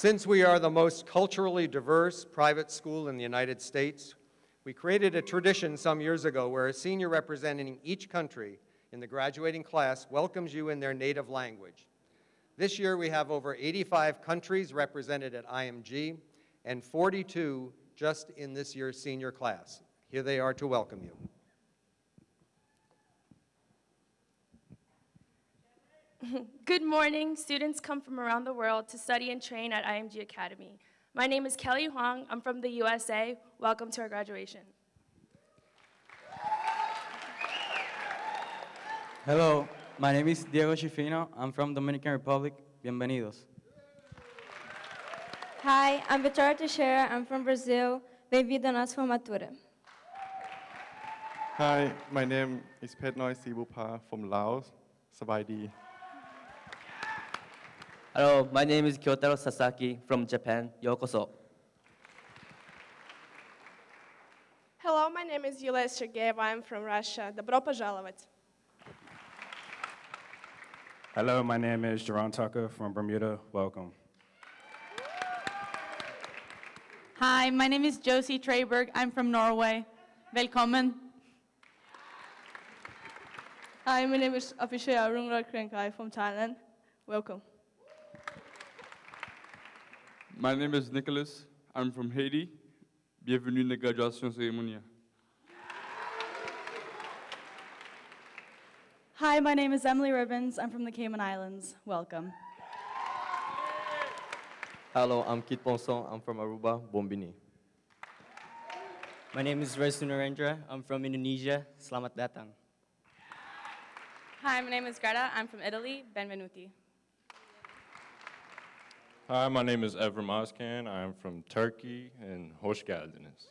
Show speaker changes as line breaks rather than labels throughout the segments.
Since we are the most culturally diverse private school in the United States, we created a tradition some years ago where a senior representing each country in the graduating class welcomes you in their native language. This year we have over 85 countries represented at IMG and 42 just in this year's senior class. Here they are to welcome you.
Good morning. Students come from around the world to study and train at IMG Academy. My name is Kelly Huang. I'm from the USA. Welcome to our graduation.
Hello, my name is Diego Chifino. I'm from Dominican Republic. Bienvenidos.
Hi, I'm Vitória Teixeira. I'm from Brazil. Bem-vindo à nossa formatura.
Hi, my name is Petnoy Sibupa from Laos. Sabaidi.
Hello, my name is Kyotaro Sasaki from Japan. Yokoso.
Hello, my name is Yulia Sergeeva. I'm from Russia. Добро пожаловать.
Hello, my name is Jerron Tucker from Bermuda. Welcome.
Hi, my name is Josie Treyberg. I'm from Norway. Velkommen.
Hi, my name is Apishay Arungrad Krenkai from Thailand. Welcome.
My name is Nicholas. I'm from Haiti. Bienvenue à la graduation cérémoniale.
Hi, my name is Emily Ribbons. I'm from the Cayman Islands. Welcome.
Hello, I'm Kit Ponson. I'm from Aruba, Bombini.
My name is Restu Narendra. I'm from Indonesia. Selamat datang.
Hi, my name is Greta. I'm from Italy. Benvenuti.
Hi, my name is Evrim Ozkan. I'm from Turkey, and hoş geldiniz.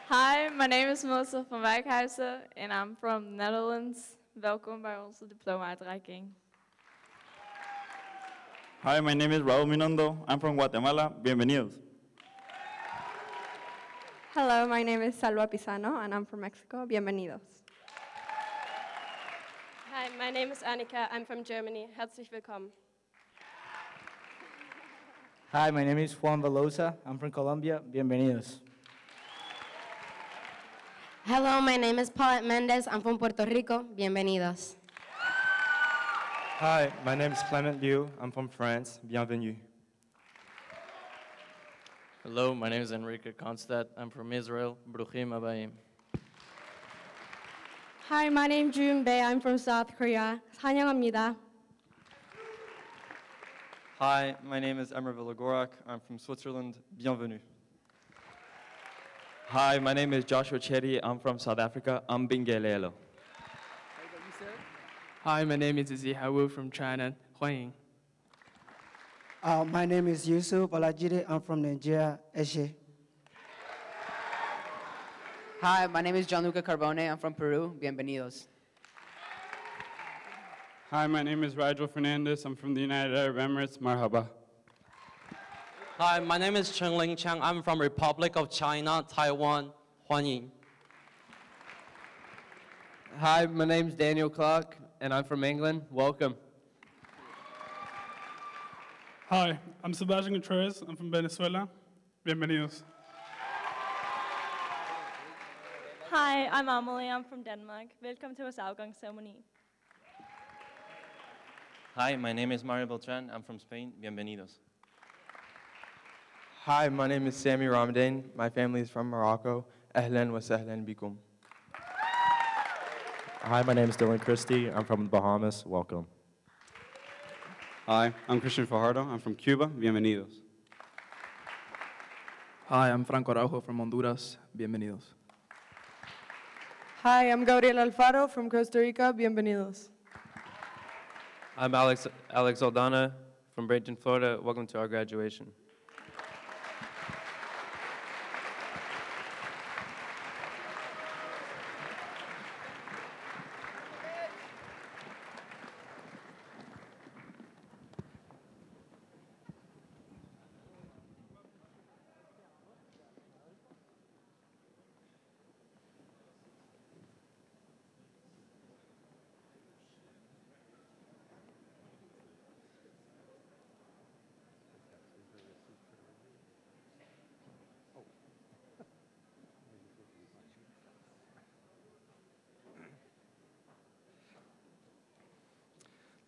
Hi, my name is Melissa van Wijkhuizen, and I'm from Netherlands. Welkom bij onze diploma-uitreiking.
Hi, my name is Raul Minondo. I'm from Guatemala. Bienvenidos.
Hello, my name is Salva Pisano, and I'm from Mexico. Bienvenidos.
Hi, my name is Annika. I'm from Germany. Herzlich willkommen.
Hi, my name is Juan Velosa. I'm from Colombia. Bienvenidos.
Hello, my name is Paulette Mendez. I'm from Puerto Rico. Bienvenidos.
Hi, my name is Clement Liu. I'm from France. Bienvenue.
Hello, my name is Enrique Konstadt. I'm from Israel. Bruchim Abayim.
Hi, my name is Jun Bae. I'm from South Korea. 환영합니다.
Hi, my name is Emmer Villagorak. I'm from Switzerland. Bienvenue.
Hi, my name is Joshua Chetty. I'm from South Africa. Ambingelelo.
Hi, my name is Ziha Wu from China. 欢迎.
My name is Yusuf Alajide. I'm from Nigeria, Eshe.
Hi, my name is Gianluca Carbone. I'm from Peru. Bienvenidos.
Hi, my name is Rigel Fernandez. I'm from the United Arab Emirates. Marhaba.
Hi, my name is Chengling Chang. I'm from Republic of China, Taiwan. 欢迎.
Hi, my name's Daniel Clark, and I'm from England. Welcome.
Hi, I'm Sebastian Gutierrez. I'm from Venezuela. Bienvenidos.
Hi, I'm Amelie. I'm from Denmark. Welcome to vores afgangsceremoni.
Hi, my name is Mario Beltran. I'm from Spain. Bienvenidos.
Hi, my name is Sami Ramadan. My family is from Morocco. Ahlan wa sahlan bikum.
Hi, my name is Dylan Christie. I'm from the Bahamas. Welcome.
Hi, I'm Christian Fajardo. I'm from Cuba. Bienvenidos.
Hi, I'm Franco Araujo from Honduras. Bienvenidos.
Hi, I'm Gabriel Alfaro from Costa Rica. Bienvenidos.
I'm Alex Aldana from Bradenton, Florida. Welcome to our graduation.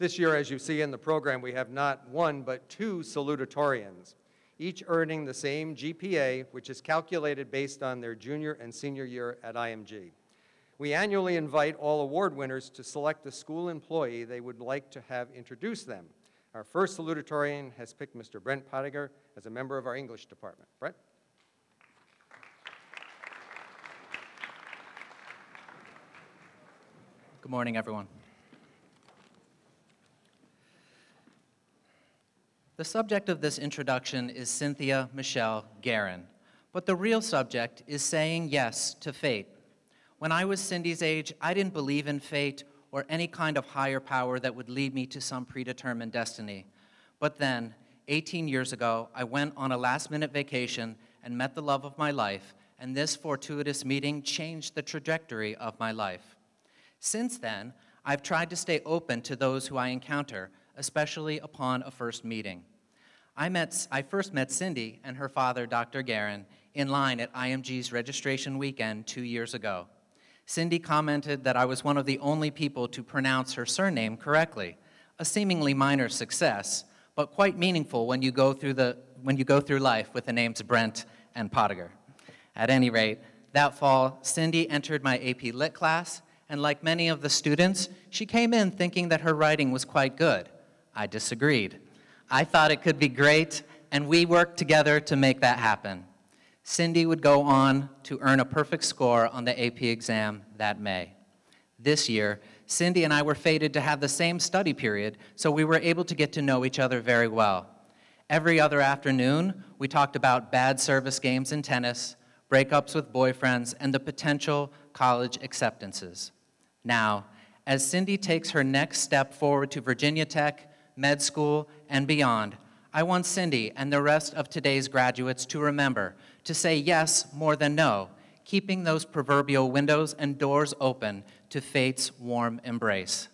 This year, as you see in the program, we have not one, but two salutatorians, each earning the same GPA, which is calculated based on their junior and senior year at IMG. We annually invite all award winners to select the school employee they would like to have introduce them. Our first salutatorian has picked Mr. Brent Pottinger as a member of our English department. Brent?
Good morning, everyone. The subject of this introduction is Cynthia Michelle Guerin, but the real subject is saying yes to fate. When I was Cindy's age, I didn't believe in fate or any kind of higher power that would lead me to some predetermined destiny. But then, 18 years ago, I went on a last-minute vacation and met the love of my life, and this fortuitous meeting changed the trajectory of my life. Since then, I've tried to stay open to those who I encounter, especially upon a first meeting. I first met Cindy and her father, Dr. Guerin, in line at IMG's registration weekend 2 years ago. Cindy commented that I was one of the only people to pronounce her surname correctly, a seemingly minor success, but quite meaningful when you go through life with the names Brent and Pottinger. At any rate, that fall, Cindy entered my AP Lit class, and like many of the students, she came in thinking that her writing was quite good. I disagreed. I thought it could be great, and we worked together to make that happen. Cindy would go on to earn a perfect score on the AP exam that May. This year, Cindy and I were fated to have the same study period, so we were able to get to know each other very well. Every other afternoon, we talked about bad service games in tennis, breakups with boyfriends, and the potential college acceptances. Now, as Cindy takes her next step forward to Virginia Tech, med school, and beyond, I want Cindy and the rest of today's graduates to remember to say yes more than no, keeping those proverbial windows and doors open to fate's warm embrace.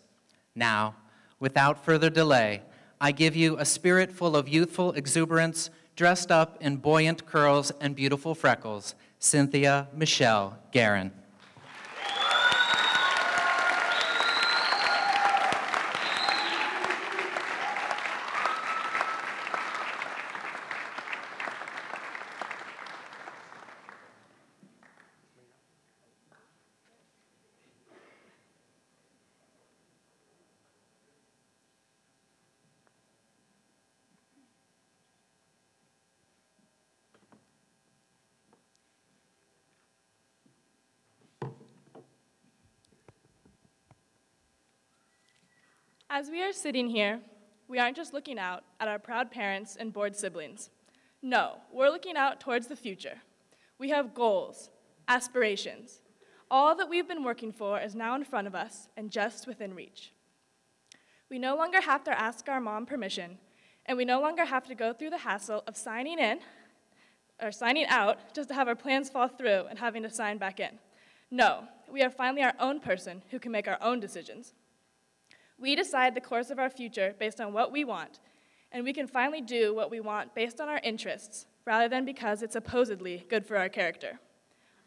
Now, without further delay, I give you a spirit full of youthful exuberance, dressed up in buoyant curls and beautiful freckles, Cynthia Michelle Guerin.
As we are sitting here, we aren't just looking out at our proud parents and bored siblings. No, we're looking out towards the future. We have goals, aspirations. All that we've been working for is now in front of us and just within reach. We no longer have to ask our mom permission, and we no longer have to go through the hassle of signing in or signing out just to have our plans fall through and having to sign back in. No, we are finally our own person who can make our own decisions. We decide the course of our future based on what we want, and we can finally do what we want based on our interests, rather than because it's supposedly good for our character.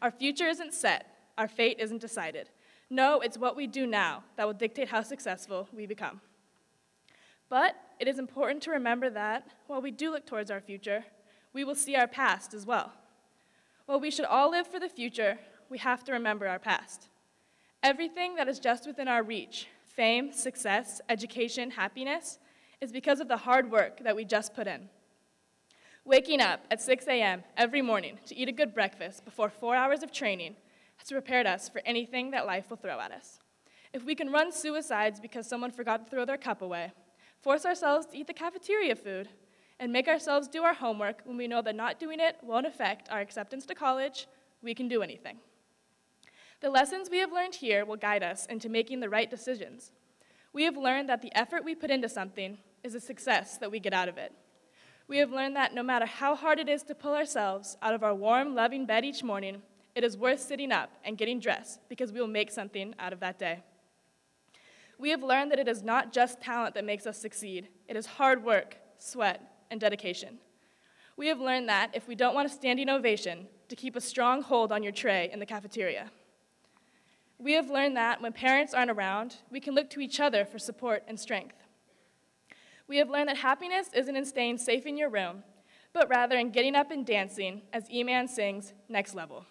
Our future isn't set, our fate isn't decided. No, it's what we do now that will dictate how successful we become. But it is important to remember that while we do look towards our future, we will see our past as well. While we should all live for the future, we have to remember our past. Everything that is just within our reach, fame, success, education, happiness, is because of the hard work that we just put in. Waking up at 6 a.m. every morning to eat a good breakfast before 4 hours of training has prepared us for anything that life will throw at us. If we can run suicides because someone forgot to throw their cup away, force ourselves to eat the cafeteria food, and make ourselves do our homework when we know that not doing it won't affect our acceptance to college, we can do anything. The lessons we have learned here will guide us into making the right decisions. We have learned that the effort we put into something is a success that we get out of it. We have learned that no matter how hard it is to pull ourselves out of our warm, loving bed each morning, it is worth sitting up and getting dressed because we will make something out of that day. We have learned that it is not just talent that makes us succeed. It is hard work, sweat, and dedication. We have learned that if we don't want a standing ovation, to keep a strong hold on your tray in the cafeteria. We have learned that when parents aren't around, we can look to each other for support and strength. We have learned that happiness isn't in staying safe in your room, but rather in getting up and dancing as E-Man sings Next Level.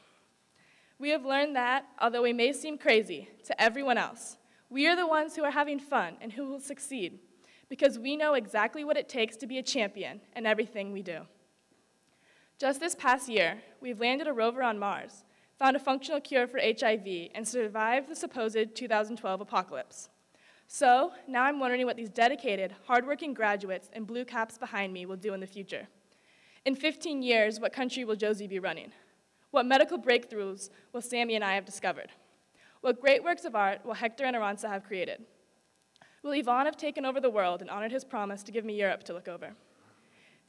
We have learned that, although we may seem crazy to everyone else, we are the ones who are having fun and who will succeed because we know exactly what it takes to be a champion in everything we do. Just this past year, we've landed a rover on Mars, found a functional cure for HIV, and survived the supposed 2012 apocalypse. So, now I'm wondering what these dedicated, hardworking graduates and blue caps behind me will do in the future. In 15 years, what country will Josie be running? What medical breakthroughs will Sammy and I have discovered? What great works of art will Hector and Aranza have created? Will Yvonne have taken over the world and honored his promise to give me Europe to look over?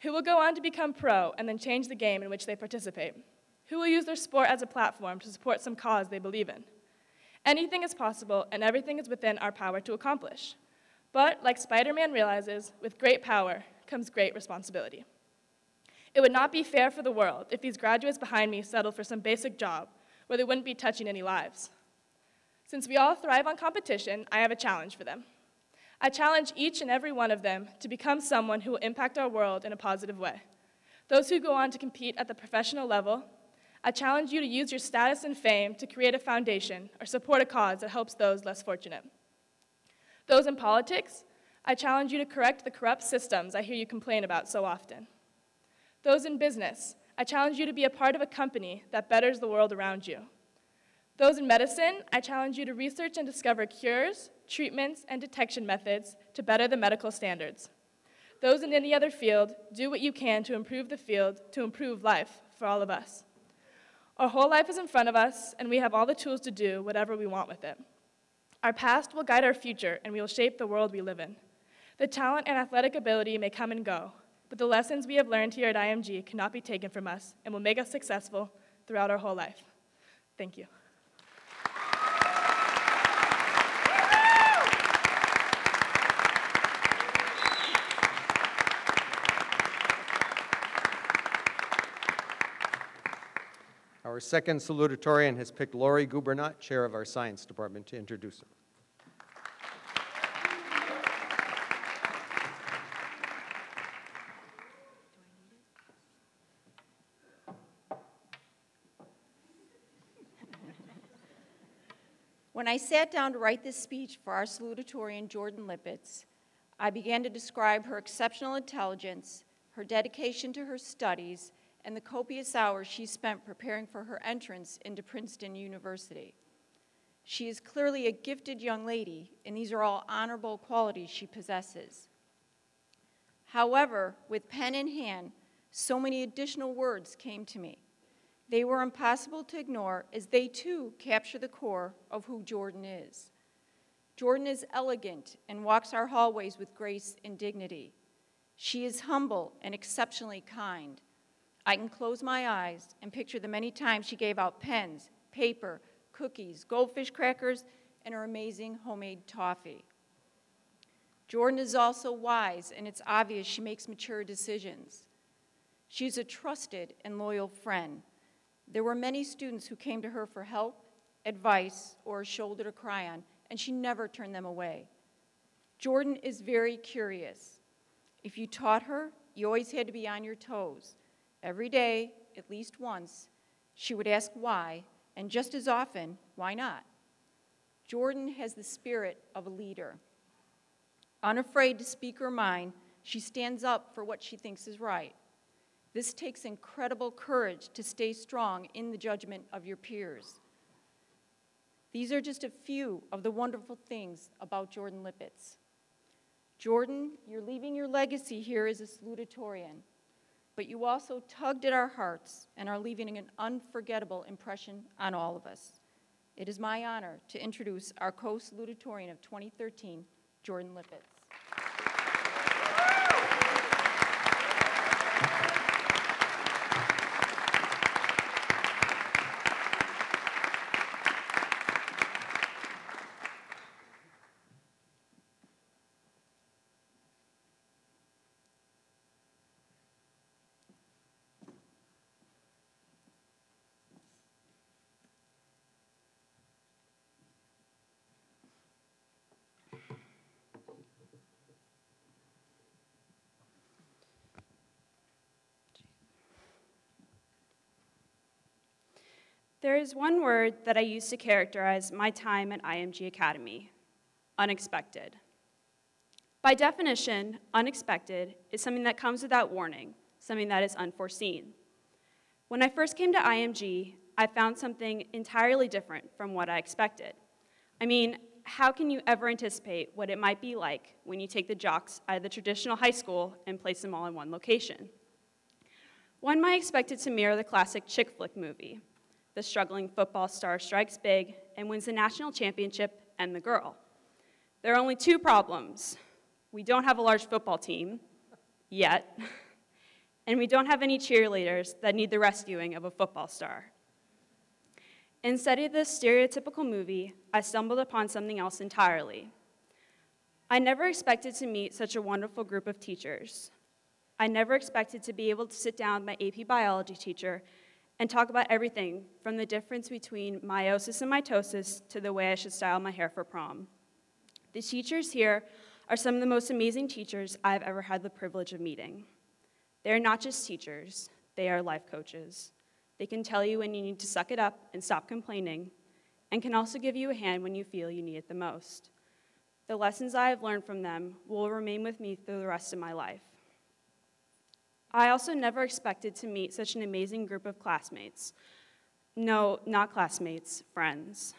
Who will go on to become pro and then change the game in which they participate? Who will use their sport as a platform to support some cause they believe in? Anything is possible, and everything is within our power to accomplish. But, like Spider-Man realizes, with great power comes great responsibility. It would not be fair for the world if these graduates behind me settled for some basic job where they wouldn't be touching any lives. Since we all thrive on competition, I have a challenge for them. I challenge each and every one of them to become someone who will impact our world in a positive way. Those who go on to compete at the professional level, I challenge you to use your status and fame to create a foundation or support a cause that helps those less fortunate. Those in politics, I challenge you to correct the corrupt systems I hear you complain about so often. Those in business, I challenge you to be a part of a company that betters the world around you. Those in medicine, I challenge you to research and discover cures, treatments, and detection methods to better the medical standards. Those in any other field, do what you can to improve the field, to improve life for all of us. Our whole life is in front of us, and we have all the tools to do whatever we want with it. Our past will guide our future, and we will shape the world we live in. The talent and athletic ability may come and go, but the lessons we have learned here at IMG cannot be taken from us and will make us successful throughout our whole life. Thank you.
Our second salutatorian has picked Lori Gubernat, chair of our science department, to introduce her.
When I sat down to write this speech for our salutatorian, Jordan Lippitz, I began to describe her exceptional intelligence, her dedication to her studies, and the copious hours she spent preparing for her entrance into Princeton University. She is clearly a gifted young lady, and these are all honorable qualities she possesses. However, with pen in hand, so many additional words came to me. They were impossible to ignore, as they too capture the core of who Jordan is. Jordan is elegant and walks our hallways with grace and dignity. She is humble and exceptionally kind. I can close my eyes and picture the many times she gave out pens, paper, cookies, goldfish crackers, and her amazing homemade toffee. Jordan is also wise, and it's obvious she makes mature decisions. She's a trusted and loyal friend. There were many students who came to her for help, advice, or a shoulder to cry on, and she never turned them away. Jordan is very curious. If you taught her, you always had to be on your toes. Every day, at least once, she would ask why, and just as often, why not? Jordan has the spirit of a leader. Unafraid to speak her mind, she stands up for what she thinks is right. This takes incredible courage to stay strong in the judgment of your peers. These are just a few of the wonderful things about Jordan Lippitz. Jordan, you're leaving your legacy here as a salutatorian, but you also tugged at our hearts and are leaving an unforgettable impression on all of us. It is my honor to introduce our co-salutatorian of 2013, Jordan Lippitz.
There is one word that I use to characterize my time at IMG Academy: unexpected. By definition, unexpected is something that comes without warning, something that is unforeseen. When I first came to IMG, I found something entirely different from what I expected. I mean, how can you ever anticipate what it might be like when you take the jocks out of the traditional high school and place them all in one location? One might expect it to mirror the classic chick flick movie. The struggling football star strikes big and wins the national championship and the girl. There are only two problems. We don't have a large football team, yet, and we don't have any cheerleaders that need the rescuing of a football star. Instead of this stereotypical movie, I stumbled upon something else entirely. I never expected to meet such a wonderful group of teachers. I never expected to be able to sit down with my AP biology teacher and talk about everything from the difference between meiosis and mitosis to the way I should style my hair for prom. The teachers here are some of the most amazing teachers I've ever had the privilege of meeting. They're not just teachers, they are life coaches. They can tell you when you need to suck it up and stop complaining, and can also give you a hand when you feel you need it the most. The lessons I have learned from them will remain with me through the rest of my life. I also never expected to meet such an amazing group of classmates. No, not classmates, friends.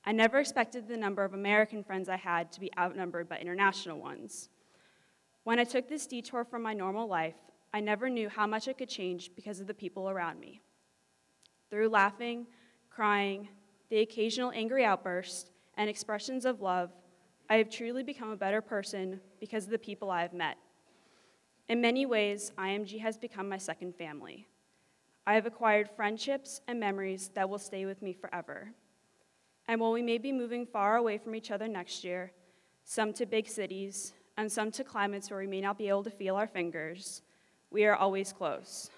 I never expected the number of American friends I had to be outnumbered by international ones. When I took this detour from my normal life, I never knew how much it could change because of the people around me. Through laughing, crying, the occasional angry outburst, and expressions of love, I have truly become a better person because of the people I have met. In many ways, IMG has become my second family. I have acquired friendships and memories that will stay with me forever. And while we may be moving far away from each other next year, some to big cities, and some to climates where we may not be able to feel our fingers, we are always close.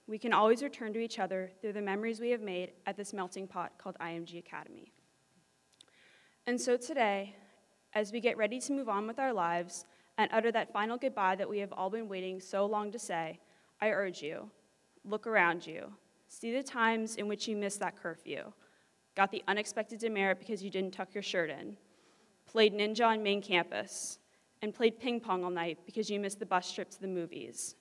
We can always return to each other through the memories we have made at this melting pot called IMG Academy. And so today, as we get ready to move on with our lives and utter that final goodbye that we have all been waiting so long to say, I urge you, look around you, see the times in which you missed that curfew, got the unexpected demerit because you didn't tuck your shirt in, played ninja on main campus, and played ping pong all night because you missed the bus trip to the movies.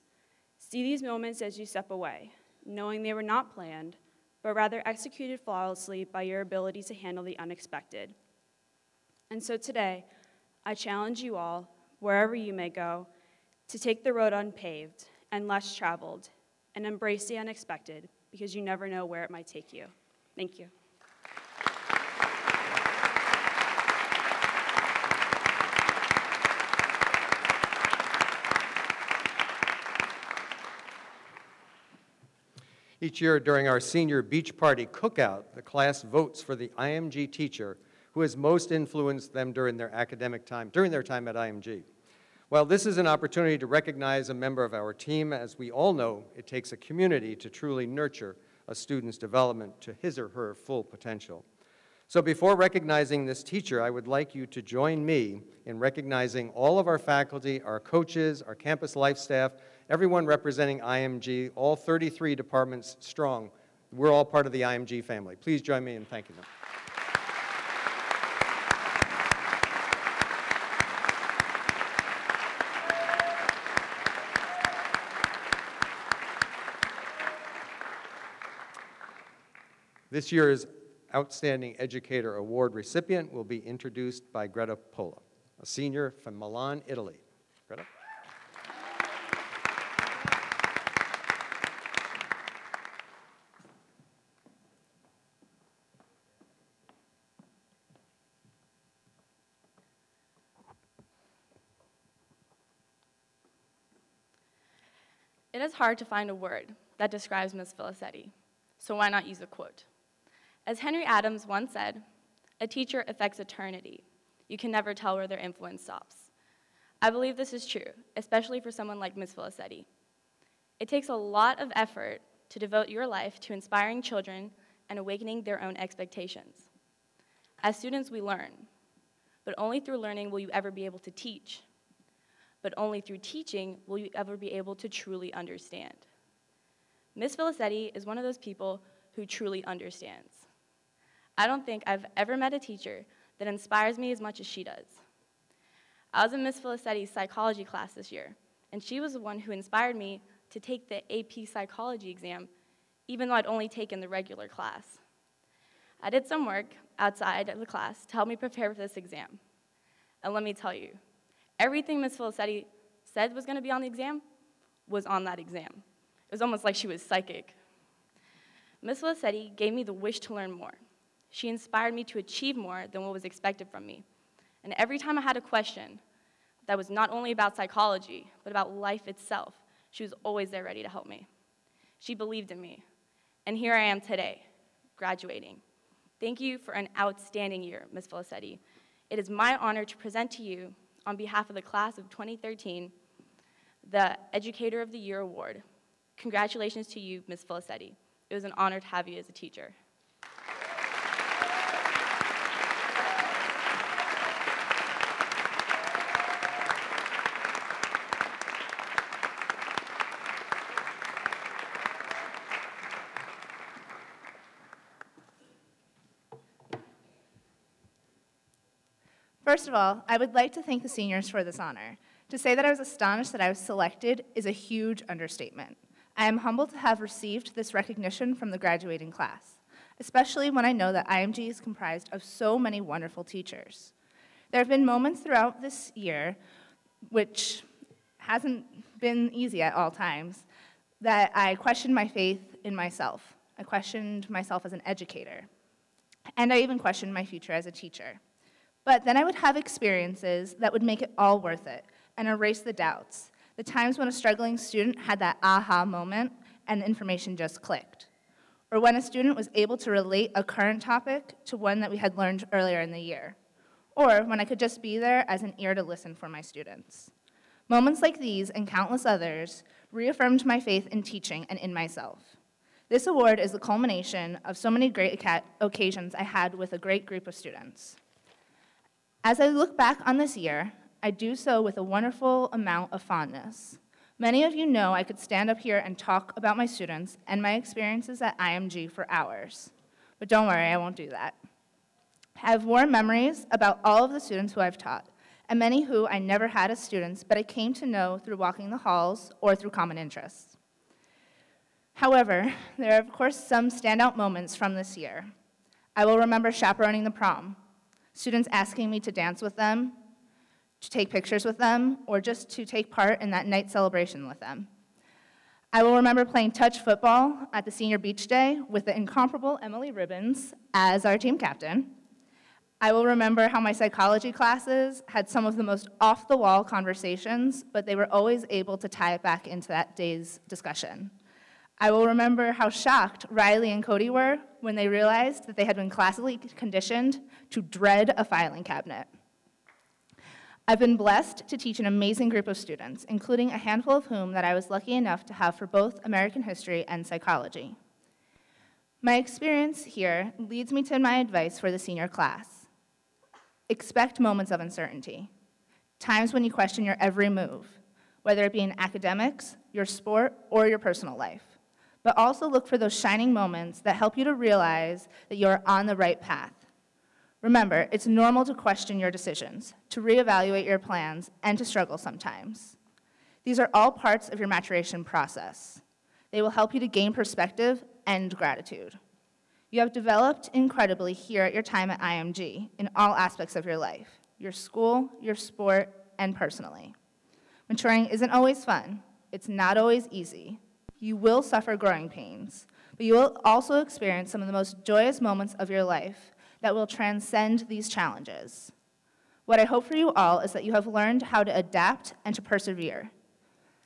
See these moments as you step away, knowing they were not planned, but rather executed flawlessly by your ability to handle the unexpected. And so today, I challenge you all, wherever you may go, to take the road unpaved and less traveled, and embrace the unexpected, because you never know where it might take you. Thank you.
Each year during our senior beach party cookout, the class votes for the IMG teacher who has most influenced them during their academic time, during their time at IMG. Well, this is an opportunity to recognize a member of our team. As we all know, it takes a community to truly nurture a student's development to his or her full potential. So before recognizing this teacher, I would like you to join me in recognizing all of our faculty, our coaches, our campus life staff, everyone representing IMG, all 33 departments strong. We're all part of the IMG family. Please join me in thanking them. This year's Outstanding Educator Award recipient will be introduced by Greta Pola, a senior from Milan, Italy. Greta?
It is hard to find a word that describes Ms. Felicetti, so why not use a quote? As Henry Adams once said, a teacher affects eternity. You can never tell where their influence stops. I believe this is true, especially for someone like Ms. Felicetti. It takes a lot of effort to devote your life to inspiring children and awakening their own expectations. As students, we learn, but only through learning will you ever be able to teach. But only through teaching will you ever be able to truly understand. Ms. Felicetti is one of those people
who truly understands. I don't think I've ever met a teacher that inspires me as much as she does. I was in Miss Felicetti's psychology class this year, and she was the one who inspired me to take the AP psychology exam, even though I'd only taken the regular class. I did some work outside of the class to help me prepare for this exam. And let me tell you, everything Miss Felicetti said was going to be on the exam was on that exam. It was almost like she was psychic. Miss Felicetti gave me the wish to learn more. She inspired me to achieve more than what was expected from me. And every time I had a question that was not only about psychology, but about life itself, she was always there ready to help me. She believed in me. And here I am today, graduating. Thank you for an outstanding year, Ms. Felicetti. It is my honor to present to you, on behalf of the class of 2013, the Educator of the Year Award. Congratulations to you, Ms. Felicetti. It was an honor to have you as a teacher.
First of all, I would like to thank the seniors for this honor. To say that I was astonished that I was selected is a huge understatement. I am humbled to have received this recognition from the graduating class, especially when I know that IMG is comprised of so many wonderful teachers. There have been moments throughout this year, which hasn't been easy at all times, that I questioned my faith in myself. I questioned myself as an educator. And I even questioned my future as a teacher. But then I would have experiences that would make it all worth it and erase the doubts, the times when a struggling student had that aha moment and the information just clicked, or when a student was able to relate a current topic to one that we had learned earlier in the year, or when I could just be there as an ear to listen for my students. Moments like these and countless others reaffirmed my faith in teaching and in myself. This award is the culmination of so many great occasions I had with a great group of students. As I look back on this year, I do so with a wonderful amount of fondness. Many of you know I could stand up here and talk about my students and my experiences at IMG for hours. But don't worry, I won't do that. I have warm memories about all of the students who I've taught, and many who I never had as students, but I came to know through walking the halls or through common interests. However, there are of course some standout moments from this year. I will remember chaperoning the prom, students asking me to dance with them, to take pictures with them, or just to take part in that night celebration with them. I will remember playing touch football at the senior beach day with the incomparable Emily Ribbons as our team captain. I will remember how my psychology classes had some of the most off-the-wall conversations, but they were always able to tie it back into that day's discussion. I will remember how shocked Riley and Cody were when they realized that they had been classically conditioned to dread a filing cabinet. I've been blessed to teach an amazing group of students, including a handful of whom that I was lucky enough to have for both American history and psychology. My experience here leads me to my advice for the senior class. Expect moments of uncertainty, times when you question your every move, whether it be in academics, your sport, or your personal life. But also look for those shining moments that help you to realize that you're on the right path. Remember, it's normal to question your decisions, to reevaluate your plans, and to struggle sometimes. These are all parts of your maturation process. They will help you to gain perspective and gratitude. You have developed incredibly here at your time at IMG in all aspects of your life, your school, your sport, and personally. Maturing isn't always fun. It's not always easy. You will suffer growing pains, but you will also experience some of the most joyous moments of your life that will transcend these challenges. What I hope for you all is that you have learned how to adapt and to persevere,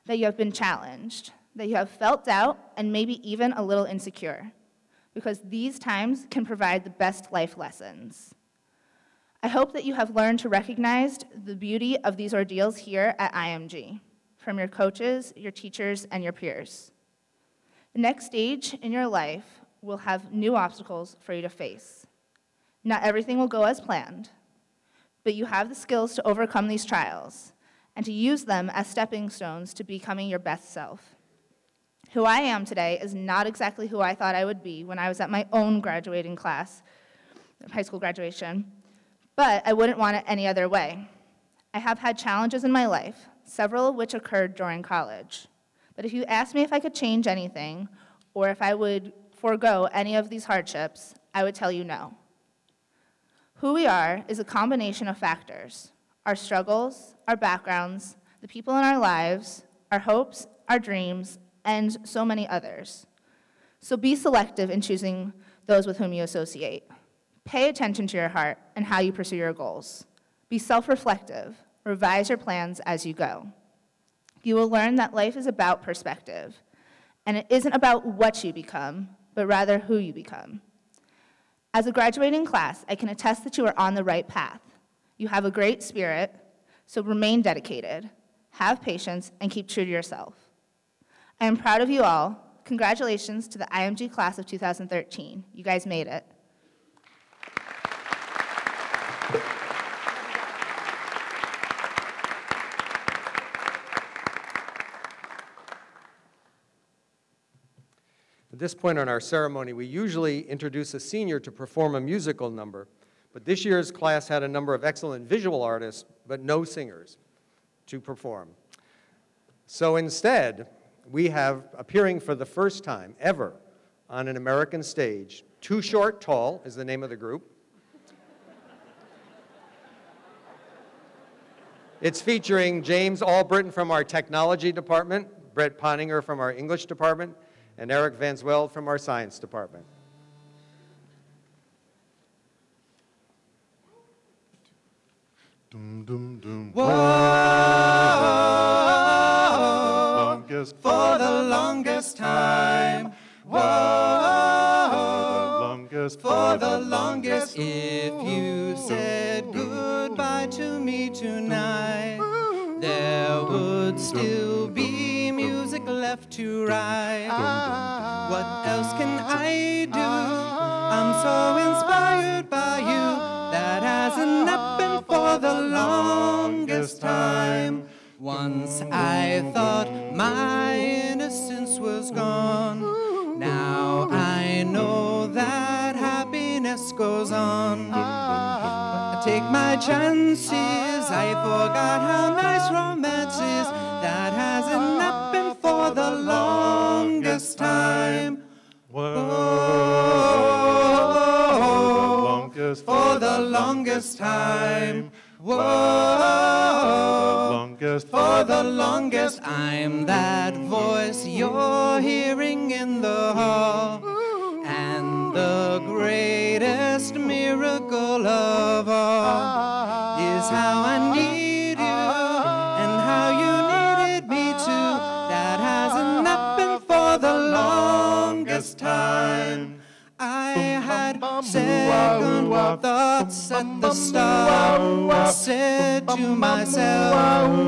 that you have been challenged, that you have felt doubt and maybe even a little insecure, because these times can provide the best life lessons. I hope that you have learned to recognize the beauty of these ordeals here at IMG, from your coaches, your teachers, and your peers. The next stage in your life will have new obstacles for you to face. Not everything will go as planned, but you have the skills to overcome these trials and to use them as stepping stones to becoming your best self. Who I am today is not exactly who I thought I would be when I was at my own graduating class, high school graduation, but I wouldn't want it any other way. I have had challenges in my life, several of which occurred during college. But if you asked me if I could change anything, or if I would forego any of these hardships, I would tell you no. Who we are is a combination of factors: our struggles, our backgrounds, the people in our lives, our hopes, our dreams, and so many others. So be selective in choosing those with whom you associate. Pay attention to your heart and how you pursue your goals. Be self-reflective. Revise your plans as you go. You will learn that life is about perspective, and it isn't about what you become, but rather who you become. As a graduating class, I can attest that you are on the right path. You have a great spirit, so remain dedicated, have patience, and keep true to yourself. I am proud of you all. Congratulations to the IMG class of 2013. You guys made it.
At this point in our ceremony, we usually introduce a senior to perform a musical number, but this year's class had a number of excellent visual artists, but no singers to perform. So instead, we have, appearing for the first time ever on an American stage, Too Short Tall is the name of the group. It's featuring James Albritton from our technology department, Brett Poninger from our English department, and Eric Van Zweld from our science department.
Dum, dum, dum.
Whoa, for the longest time. Whoa, for the longest. If you said goodbye to me tonight, there would still be music left to write. What else can I do? I'm so inspired by you. That hasn't happened for the longest time. Once I thought my innocence was gone. Now I know that happiness goes on. I take my chances. I forgot how nice romance is. That hasn't happened for the longest time. For the longest time. Whoa, for the longest. I'm that voice you're hearing in the hall. And the greatest miracle of all is how I need you and how you needed me too. That hasn't happened for the longest time. I had second thoughts at the start. I said to myself,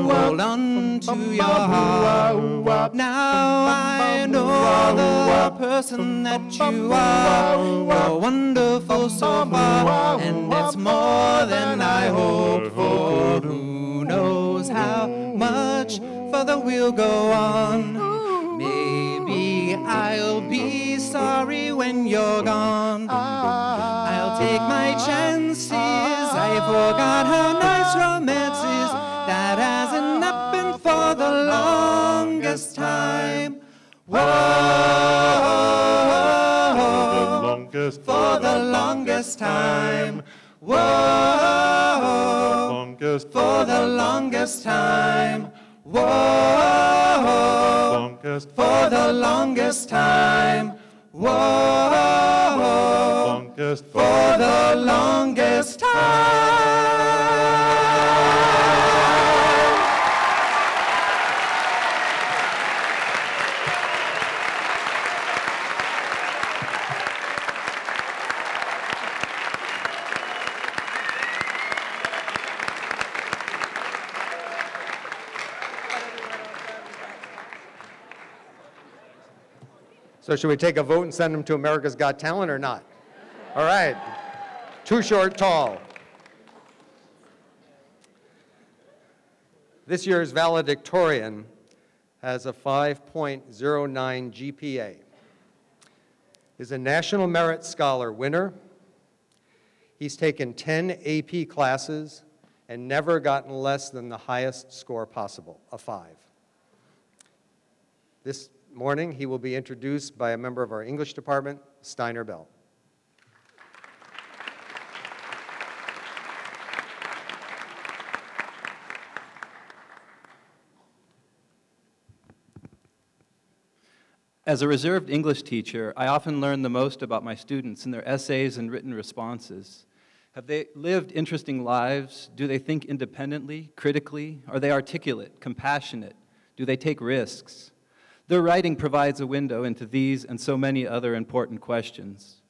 hold on to your heart. Now I know the person that you are. You're wonderful so far, and it's more than I hoped for. Who knows how much further we'll go on? Maybe I'll be sorry when you're gone. I'll take my chances. I forgot how nice romance is. That hasn't happened for the longest time. Whoa, for the longest time. Whoa, for the longest time. Whoa, for the longest time. Whoa, for the longest
So should we take a vote and send them to America's Got Talent or not? All right. Too Short Tall. This year's valedictorian has a 5.09 GPA, is a National Merit Scholar winner. He's taken 10 AP classes and never gotten less than the highest score possible, a 5. This morning, he will be introduced by a member of our English department, Steiner Bell.
As a reserved English teacher, I often learn the most about my students in their essays and written responses. Have they lived interesting lives? Do they think independently, critically? Are they articulate, compassionate? Do they take risks? Their writing provides a window into these and so many other important questions.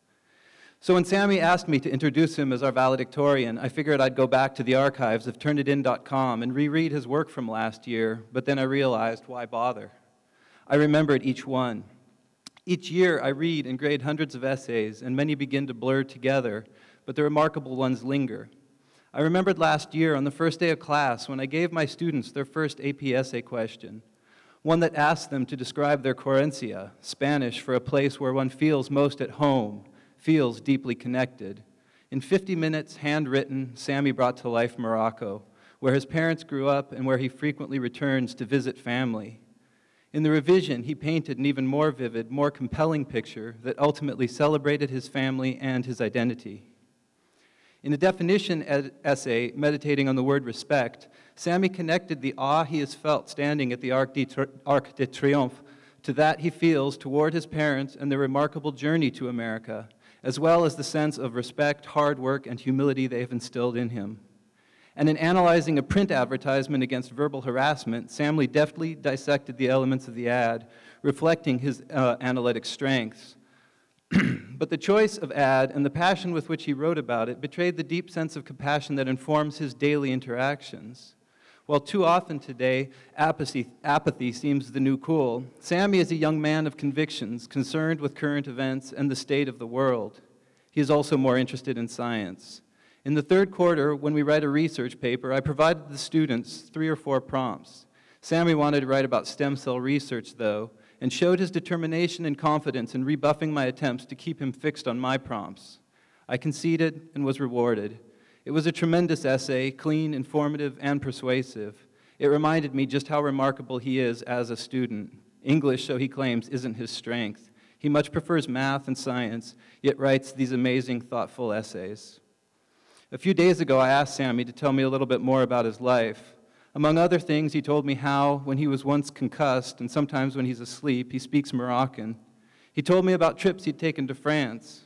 So when Sammy asked me to introduce him as our valedictorian, I figured I'd go back to the archives of Turnedin.com and reread his work from last year, but then I realized, why bother? I remembered each one. Each year I read and grade hundreds of essays, and many begin to blur together, but the remarkable ones linger. I remembered last year on the first day of class when I gave my students their first AP essay question, one that asked them to describe their querencia, Spanish for a place where one feels most at home, feels deeply connected. In 50 minutes, handwritten, Sammy brought to life Morocco, where his parents grew up and where he frequently returns to visit family. In the revision, he painted an even more vivid, more compelling picture that ultimately celebrated his family and his identity. In a definition essay meditating on the word respect, Sammy connected the awe he has felt standing at the Arc de Triomphe to that he feels toward his parents and their remarkable journey to America, as well as the sense of respect, hard work, and humility they have instilled in him. And in analyzing a print advertisement against verbal harassment, Sammy deftly dissected the elements of the ad, reflecting his analytic strengths. But the choice of ad and the passion with which he wrote about it betrayed the deep sense of compassion that informs his daily interactions. While too often today, apathy seems the new cool, Sammy is a young man of convictions, concerned with current events and the state of the world. He is also more interested in science. In the third quarter, when we write a research paper, I provided the students 3 or 4 prompts. Sammy wanted to write about stem cell research, though, and showed his determination and confidence in rebuffing my attempts to keep him fixed on my prompts. I conceded and was rewarded. It was a tremendous essay, clean, informative, and persuasive. It reminded me just how remarkable he is as a student. English, so he claims, isn't his strength. He much prefers math and science, yet writes these amazing, thoughtful essays. A few days ago, I asked Sammy to tell me a little bit more about his life. Among other things, he told me how, when he was once concussed, and sometimes when he's asleep, he speaks Moroccan. He told me about trips he'd taken to France.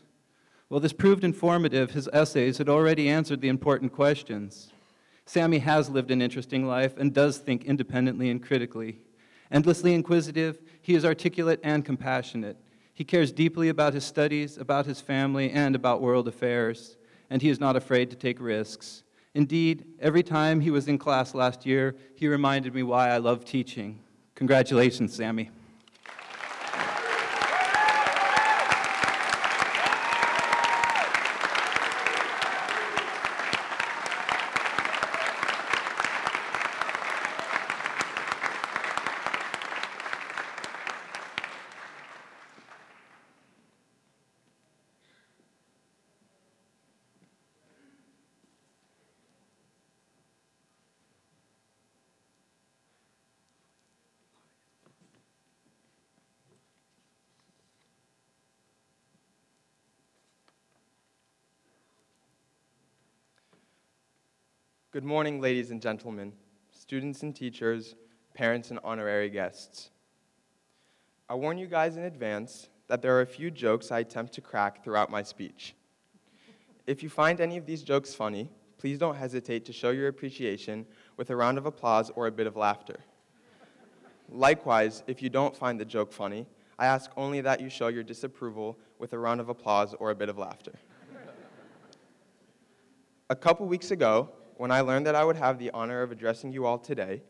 Well, this proved informative. His essays had already answered the important questions. Sammy has lived an interesting life and does think independently and critically. Endlessly inquisitive, he is articulate and compassionate. He cares deeply about his studies, about his family, and about world affairs. And he is not afraid to take risks. Indeed, every time he was in class last year, he reminded me why I love teaching. Congratulations, Sammy.
Good morning, ladies and gentlemen, students and teachers, parents and honorary guests. I warn you guys in advance that there are a few jokes I attempt to crack throughout my speech. If you find any of these jokes funny, please don't hesitate to show your appreciation with a round of applause or a bit of laughter. Likewise, if you don't find the joke funny, I ask only that you show your disapproval with a round of applause or a bit of laughter. A couple weeks ago, when I learned that I would have the honor of addressing you all today,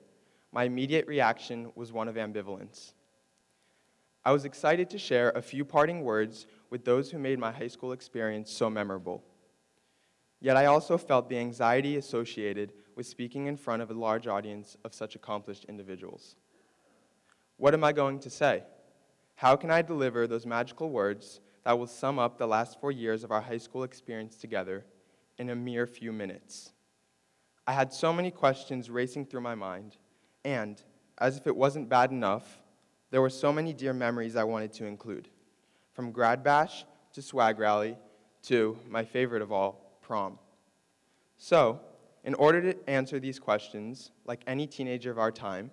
my immediate reaction was one of ambivalence. I was excited to share a few parting words with those who made my high school experience so memorable. Yet I also felt the anxiety associated with speaking in front of a large audience of such accomplished individuals. What am I going to say? How can I deliver those magical words that will sum up the last 4 years of our high school experience together in a mere few minutes? I had so many questions racing through my mind, and, as if it wasn't bad enough, there were so many dear memories I wanted to include, from grad bash to swag rally to, my favorite of all, prom. So, in order to answer these questions, like any teenager of our time,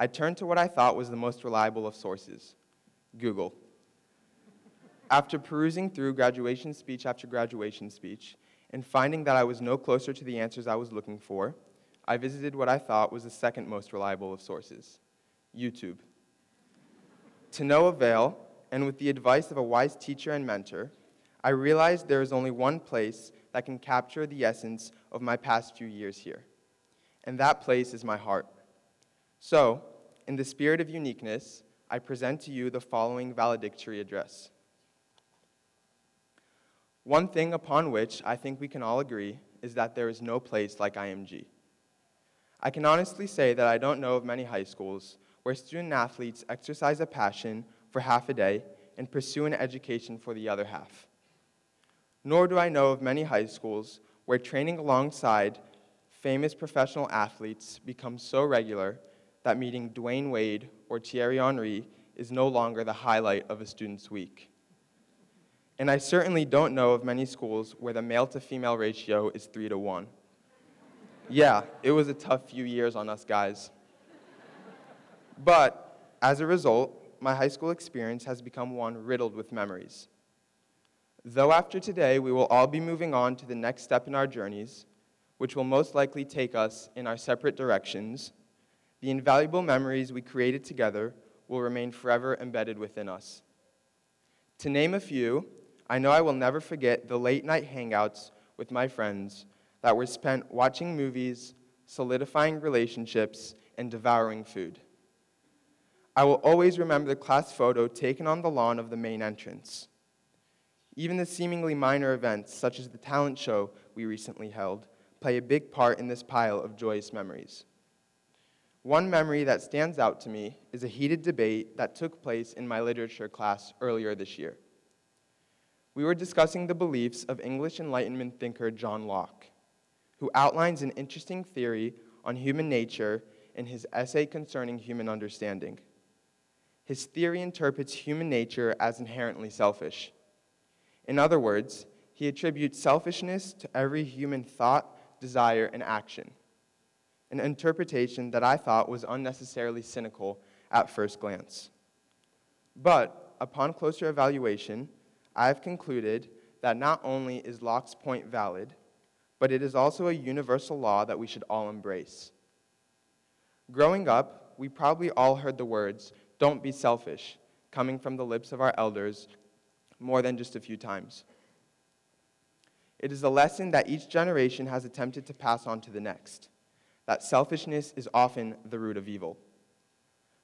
I turned to what I thought was the most reliable of sources, Google. After perusing through graduation speech after graduation speech, and finding that I was no closer to the answers I was looking for, I visited what I thought was the second most reliable of sources, YouTube. To no avail, and with the advice of a wise teacher and mentor, I realized there is only one place that can capture the essence of my past few years here, and that place is my heart. So, in the spirit of uniqueness, I present to you the following valedictory address. One thing upon which I think we can all agree is that there is no place like IMG. I can honestly say that I don't know of many high schools where student-athletes exercise a passion for half a day and pursue an education for the other half. Nor do I know of many high schools where training alongside famous professional athletes becomes so regular that meeting Dwayne Wade or Thierry Henry is no longer the highlight of a student's week. And I certainly don't know of many schools where the male-to-female ratio is 3-to-1. Yeah, it was a tough few years on us guys. But, as a result, my high school experience has become one riddled with memories. Though after today, we will all be moving on to the next step in our journeys, which will most likely take us in our separate directions, the invaluable memories we created together will remain forever embedded within us. To name a few, I know I will never forget the late-night hangouts with my friends that were spent watching movies, solidifying relationships, and devouring food. I will always remember the class photo taken on the lawn of the main entrance. Even the seemingly minor events, such as the talent show we recently held, play a big part in this pile of joyous memories. One memory that stands out to me is a heated debate that took place in my literature class earlier this year. We were discussing the beliefs of English Enlightenment thinker John Locke, who outlines an interesting theory on human nature in his essay concerning human understanding. His theory interprets human nature as inherently selfish. In other words, he attributes selfishness to every human thought, desire, and action, an interpretation that I thought was unnecessarily cynical at first glance. But, upon closer evaluation, I have concluded that not only is Locke's point valid, but it is also a universal law that we should all embrace. Growing up, we probably all heard the words, "Don't be selfish," coming from the lips of our elders more than just a few times. It is a lesson that each generation has attempted to pass on to the next, that selfishness is often the root of evil.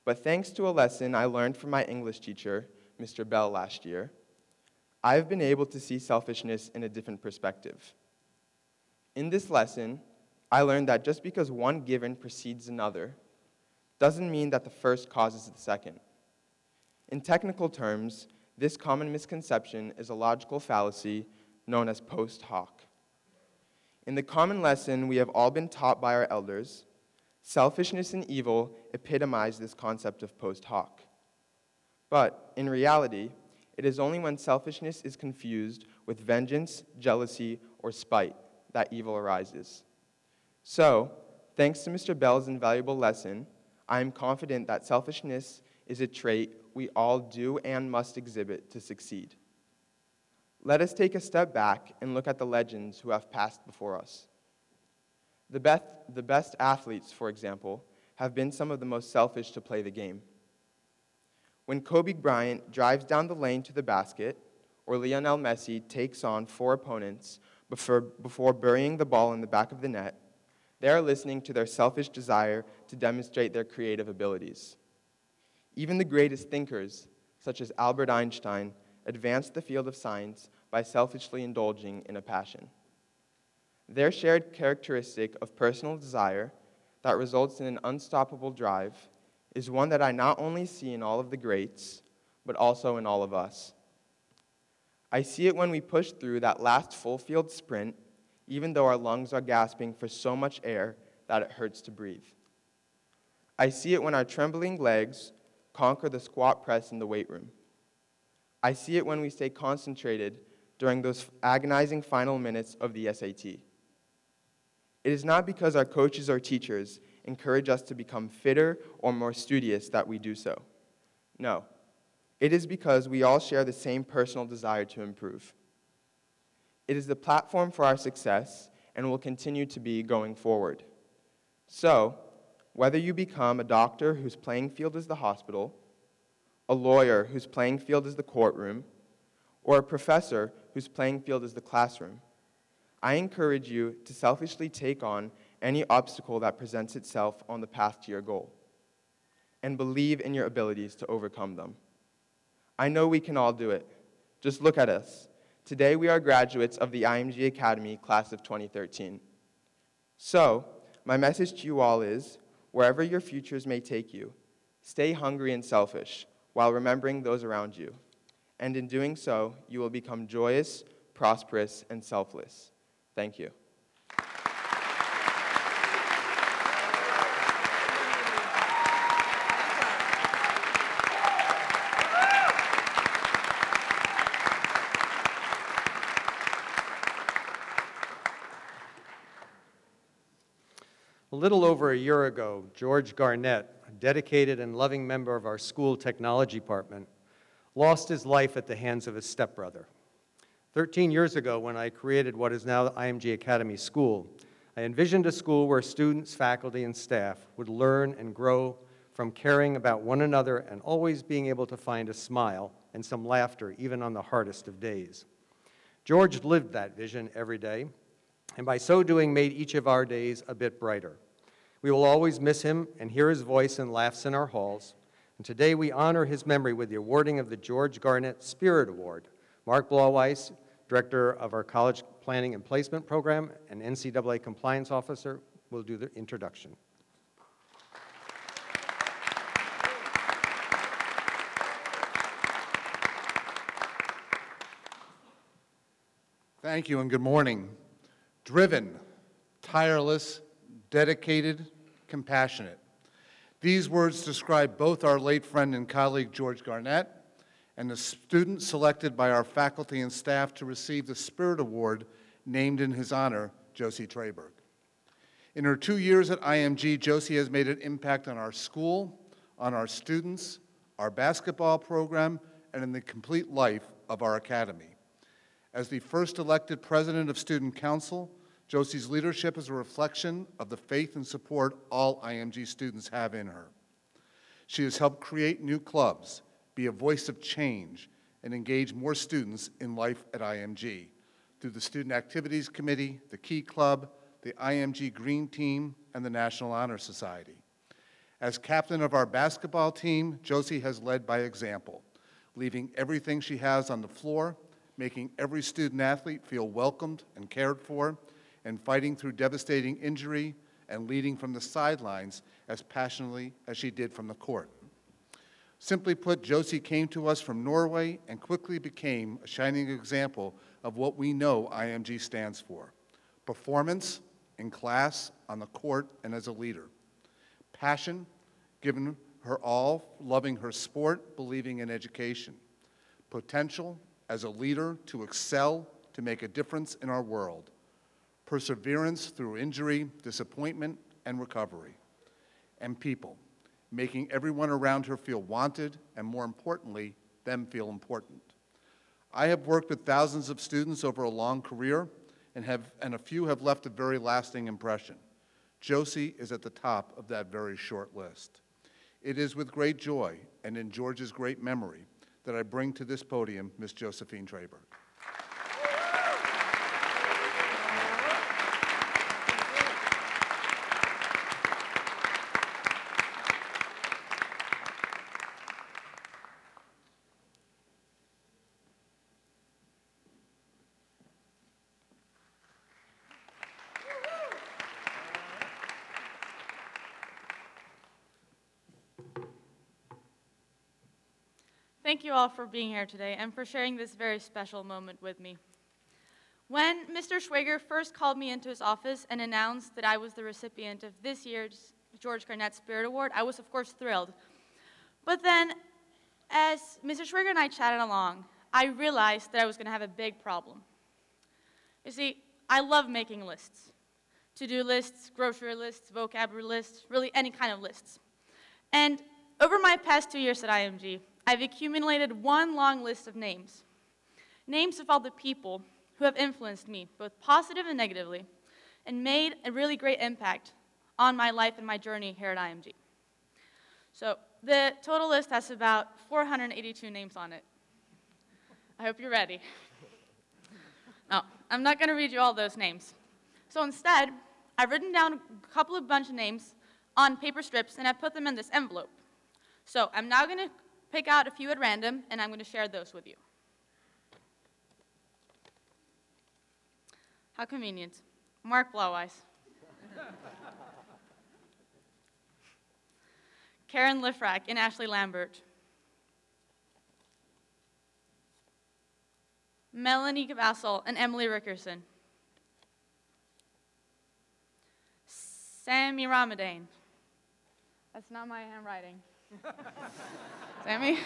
But thanks to a lesson I learned from my English teacher, Mr. Bell, last year, I have been able to see selfishness in a different perspective. In this lesson, I learned that just because one given precedes another doesn't mean that the first causes the second. In technical terms, this common misconception is a logical fallacy known as post hoc. In the common lesson we have all been taught by our elders, selfishness and evil epitomize this concept of post hoc. But in reality, it is only when selfishness is confused with vengeance, jealousy, or spite that evil arises. So, thanks to Mr. Bell's invaluable lesson, I am confident that selfishness is a trait we all do and must exhibit to succeed. Let us take a step back and look at the legends who have passed before us. The best athletes, for example, have been some of the most selfish to play the game. When Kobe Bryant drives down the lane to the basket, or Lionel Messi takes on 4 opponents before burying the ball in the back of the net, they are listening to their selfish desire to demonstrate their creative abilities. Even the greatest thinkers, such as Albert Einstein, advanced the field of science by selfishly indulging in a passion. Their shared characteristic of personal desire that results in an unstoppable drive is one that I not only see in all of the greats, but also in all of us. I see it when we push through that last full field sprint, even though our lungs are gasping for so much air that it hurts to breathe. I see it when our trembling legs conquer the squat press in the weight room. I see it when we stay concentrated during those agonizing final minutes of the SAT. It is not because our coaches or teachers encourage us to become fitter or more studious that we do so. No, it is because we all share the same personal desire to improve. It is the platform for our success and will continue to be going forward. So, whether you become a doctor whose playing field is the hospital, a lawyer whose playing field is the courtroom, or a professor whose playing field is the classroom, I encourage you to selfishly take on any obstacle that presents itself on the path to your goal, and believe in your abilities to overcome them. I know we can all do it. Just look at us. Today we are graduates of the IMG Academy class of 2013. So, my message to you all is, wherever your futures may take you, stay hungry and selfish while remembering those around you. And in doing so, you will become joyous, prosperous, and selfless. Thank you.
A little over a year ago, George Garnett, a dedicated and loving member of our school technology department, lost his life at the hands of his stepbrother. 13 years ago, when I created what is now the IMG Academy School, I envisioned a school where students, faculty, and staff would learn and grow from caring about one another and always being able to find a smile and some laughter, even on the hardest of days. George lived that vision every day, and by so doing made each of our days a bit brighter. We will always miss him and hear his voice and laughs in our halls, and today we honor his memory with the awarding of the George Garnett Spirit Award. Mark Blawweiss, Director of our College Planning and Placement Program and NCAA Compliance Officer, will do the introduction.
Thank you and good morning. Driven, tireless, dedicated, compassionate. These words describe both our late friend and colleague George Garnett and the student selected by our faculty and staff to receive the Spirit Award named in his honor, Josie Treyberg. In her 2 years at IMG, Josie has made an impact on our school, on our students, our basketball program, and in the complete life of our academy. As the first elected president of Student Council, Josie's leadership is a reflection of the faith and support all IMG students have in her. She has helped create new clubs, be a voice of change, and engage more students in life at IMG through the Student Activities Committee, the Key Club, the IMG Green Team, and the National Honor Society. As captain of our basketball team, Josie has led by example, leaving everything she has on the floor, making every student athlete feel welcomed and cared for, and fighting through devastating injury and leading from the sidelines as passionately as she did from the court. Simply put, Josie came to us from Norway and quickly became a shining example of what we know IMG stands for: performance in class, on the court, and as a leader. Passion, given her all, loving her sport, believing in education. Potential, as a leader, to excel, to make a difference in our world. Perseverance through injury, disappointment, and recovery. And people, making everyone around her feel wanted, and more importantly, them feel important. I have worked with thousands of students over a long career, and a few have left a very lasting impression. Josie is at the top of that very short list. It is with great joy and in George's great memory that I bring to this podium Ms. Josephine Treyberg.
Thank you all for being here today and for sharing this very special moment with me. When Mr. Schwager first called me into his office and announced that I was the recipient of this year's George Garnett Spirit Award, I was of course thrilled. But then, as Mr. Schwager and I chatted along, I realized that I was going to have a big problem. You see, I love making lists. To-do lists, grocery lists, vocabulary lists, really any kind of lists. And over my past 2 years at IMG, I've accumulated one long list of names. Names of all the people who have influenced me, both positive and negatively, and made a really great impact on my life and my journey here at IMG. So the total list has about 482 names on it. I hope you're ready. No, I'm not going to read you all those names. So instead, I've written down a bunch of names on paper strips, and I put them in this envelope. So I'm now going to pick out a few at random, and I'm going to share those with you. How convenient. Mark Blauweiss. Karen Lifrak and Ashley Lambert. Melanie Cavassel and Emily Rickerson. Sammy Ramadan. That's not my handwriting. Sammy?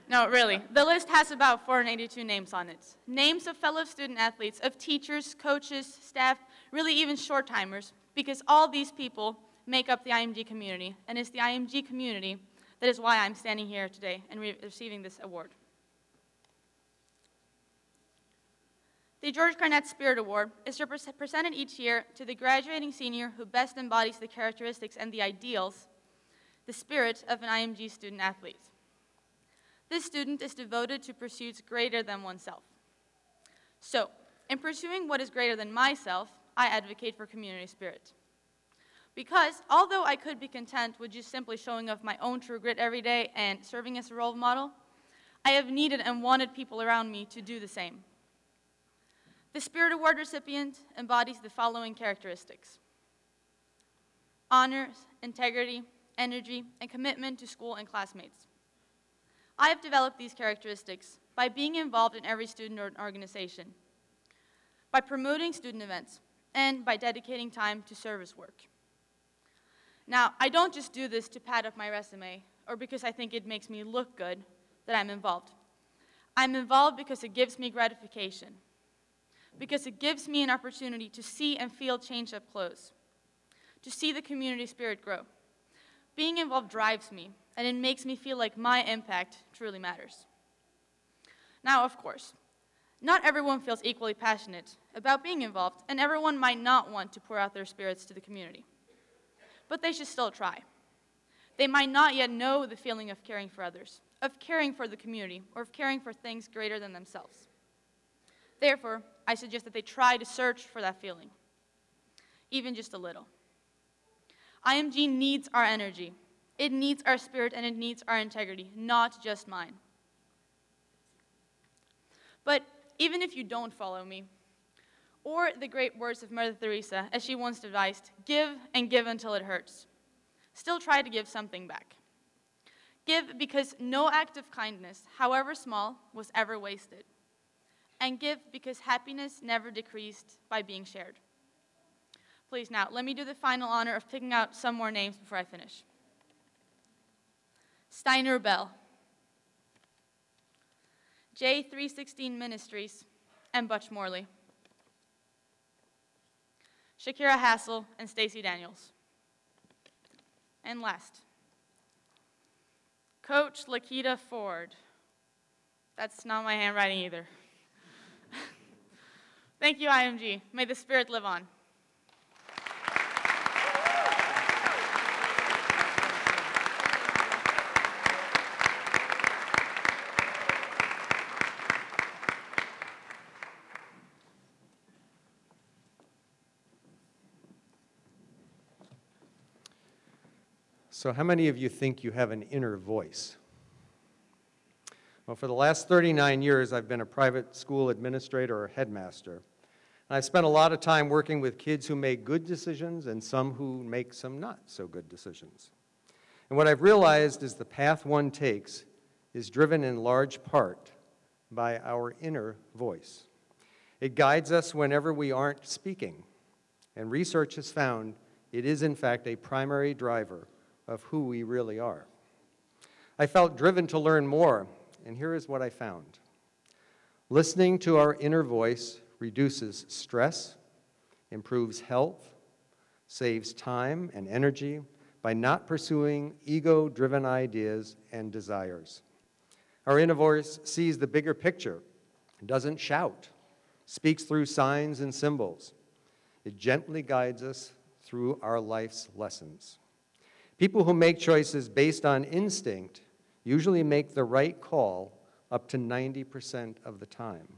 No, really. The list has about 482 names on it. Names of fellow student athletes, of teachers, coaches, staff, really even short-timers, because all these people make up the IMG community, and it's the IMG community that is why I'm standing here today and receiving this award. The George Garnett Spirit Award is presented each year to the graduating senior who best embodies the characteristics and the ideals, the spirit of an IMG student athlete. This student is devoted to pursuits greater than oneself. So, in pursuing what is greater than myself, I advocate for community spirit. Because although I could be content with just simply showing off my own true grit every day and serving as a role model, I have needed and wanted people around me to do the same. The Spirit Award recipient embodies the following characteristics: honor, integrity, energy, and commitment to school and classmates. I have developed these characteristics by being involved in every student organization, by promoting student events, and by dedicating time to service work. Now, I don't just do this to pad up my resume or because I think it makes me look good that I'm involved. I'm involved because it gives me gratification, because it gives me an opportunity to see and feel change up close, to see the community spirit grow. Being involved drives me, and it makes me feel like my impact truly matters. Now, of course, not everyone feels equally passionate about being involved, and everyone might not want to pour out their spirits to the community. But they should still try. They might not yet know the feeling of caring for others, of caring for the community, or of caring for things greater than themselves. Therefore, I suggest that they try to search for that feeling, even just a little. IMG needs our energy. It needs our spirit, and it needs our integrity, not just mine. But even if you don't follow me, or the great words of Mother Teresa, as she once advised, give and give until it hurts. Still try to give something back. Give because no act of kindness, however small, was ever wasted. And give because happiness never decreased by being shared. Please now, let me do the final honor of picking out some more names before I finish. Steiner Bell, J316 Ministries, and Butch Morley. Shakira Hassel and Stacy Daniels. And last, Coach Lakita Ford. That's not my handwriting either. Thank you, IMG. May the spirit live on.
So how many of you think you have an inner voice? Well, for the last 39 years, I've been a private school administrator or headmaster. And I've spent a lot of time working with kids who make good decisions and some who make some not so good decisions. And what I've realized is the path one takes is driven in large part by our inner voice. It guides us whenever we aren't speaking, and research has found it is in fact a primary driver of who we really are. I felt driven to learn more, and here is what I found. Listening to our inner voice reduces stress, improves health, saves time and energy by not pursuing ego-driven ideas and desires. Our inner voice sees the bigger picture, doesn't shout, speaks through signs and symbols. It gently guides us through our life's lessons. People who make choices based on instinct usually make the right call up to 90% of the time.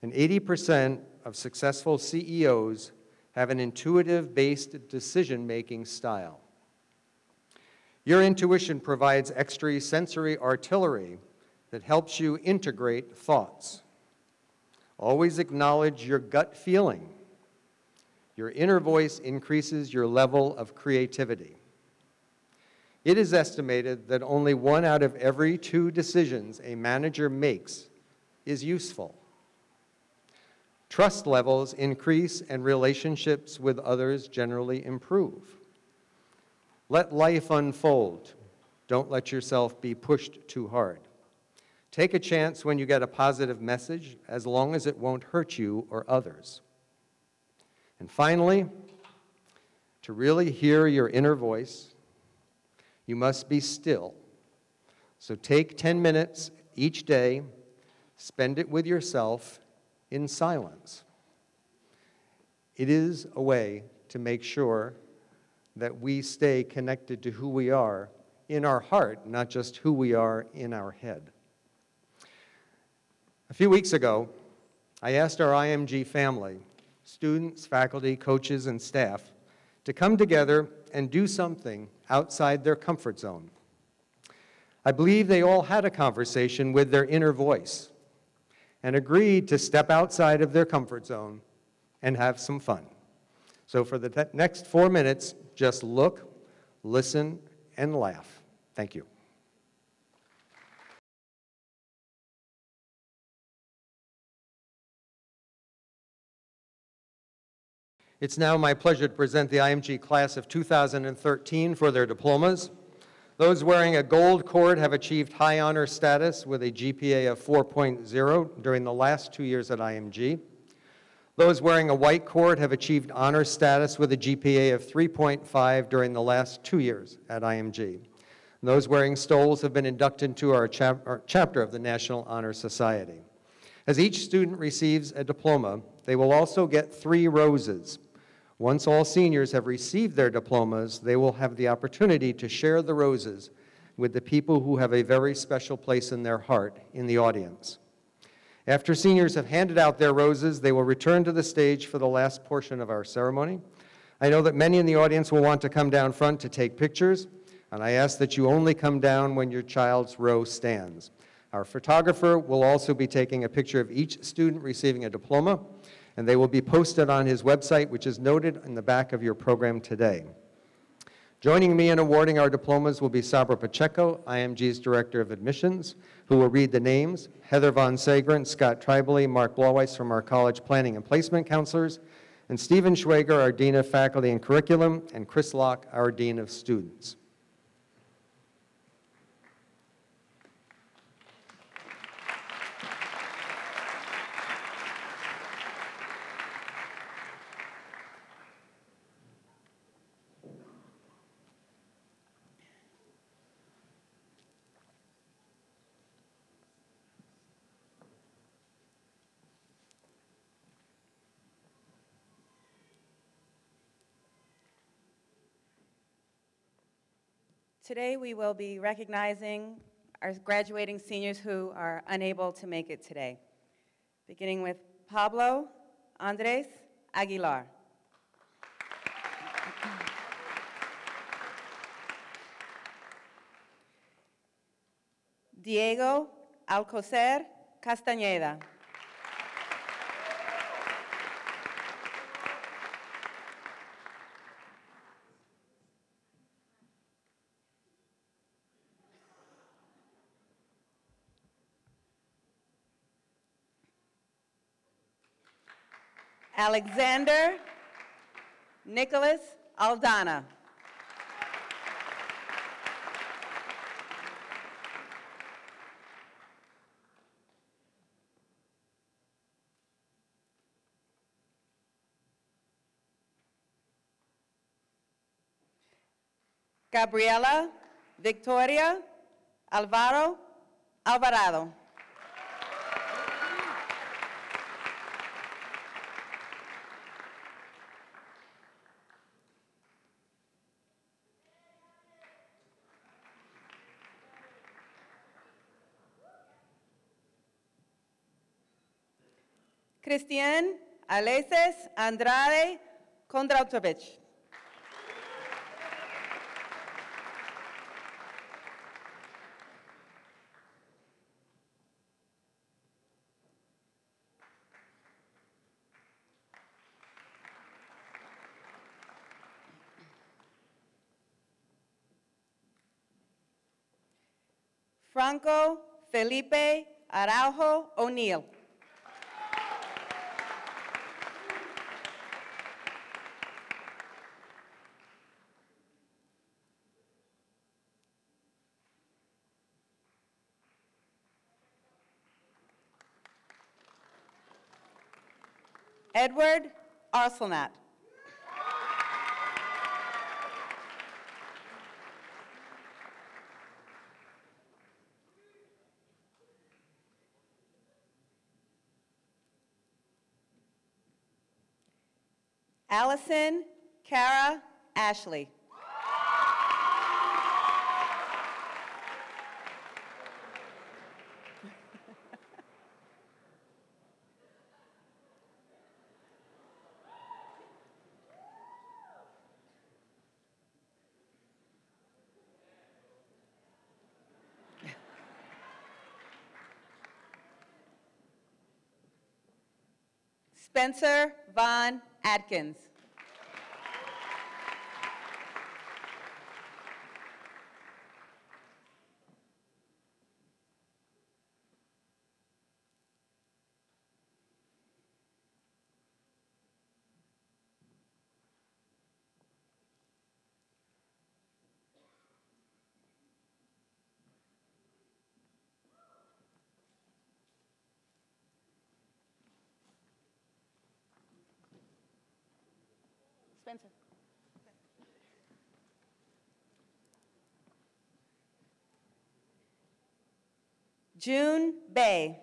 And 80% of successful CEOs have an intuitive-based decision-making style. Your intuition provides extrasensory artillery that helps you integrate thoughts. Always acknowledge your gut feeling. Your inner voice increases your level of creativity. It is estimated that only 1 out of every 2 decisions a manager makes is useful. Trust levels increase and relationships with others generally improve. Let life unfold. Don't let yourself be pushed too hard. Take a chance when you get a positive message, as long as it won't hurt you or others. And finally, to really hear your inner voice, you must be still. So take 10 minutes each day, spend it with yourself in silence. It is a way to make sure that we stay connected to who we are in our heart, not just who we are in our head. A few weeks ago, I asked our IMG family, students, faculty, coaches, and staff, to come together and do something outside their comfort zone. I believe they all had a conversation with their inner voice and agreed to step outside of their comfort zone and have some fun. So for the next 4 minutes, just look, listen, and laugh. Thank you. It's now my pleasure to present the IMG class of 2013 for their diplomas. Those wearing a gold cord have achieved high honor status with a GPA of 4.0 during the last 2 years at IMG. Those wearing a white cord have achieved honor status with a GPA of 3.5 during the last 2 years at IMG. And those wearing stoles have been inducted into our chapter of the National Honor Society. As each student receives a diploma, they will also get 3 roses. Once all seniors have received their diplomas, they will have the opportunity to share the roses with the people who have a very special place in their heart in the audience. After seniors have handed out their roses, they will return to the stage for the last portion of our ceremony. I know that many in the audience will want to come down front to take pictures, and I ask that you only come down when your child's row stands. Our photographer will also be taking a picture of each student receiving a diploma, and they will be posted on his website, which is noted in the back of your program today. Joining me in awarding our diplomas will be Sabra Pacheco, IMG's Director of Admissions, who will read the names, Heather Von Sagrant, Scott Tribally, Mark Blaweiss from our College Planning and Placement Counselors, and Stephen Schwager, our Dean of Faculty and Curriculum, and Chris Locke, our Dean of Students.
Today we will be recognizing our graduating seniors who are unable to make it today. Beginning with Pablo Andres Aguilar. Diego Alcocer Castañeda. Alexander Nicholas Aldana. Gabriela Victoria Alvarado. Cristian Aleses Andrade Kondratovich. Franco Felipe Araujo O'Neill. Edward Arsenat. Allison Cara Ashley. Spencer Von Atkins. Spencer. June Bay.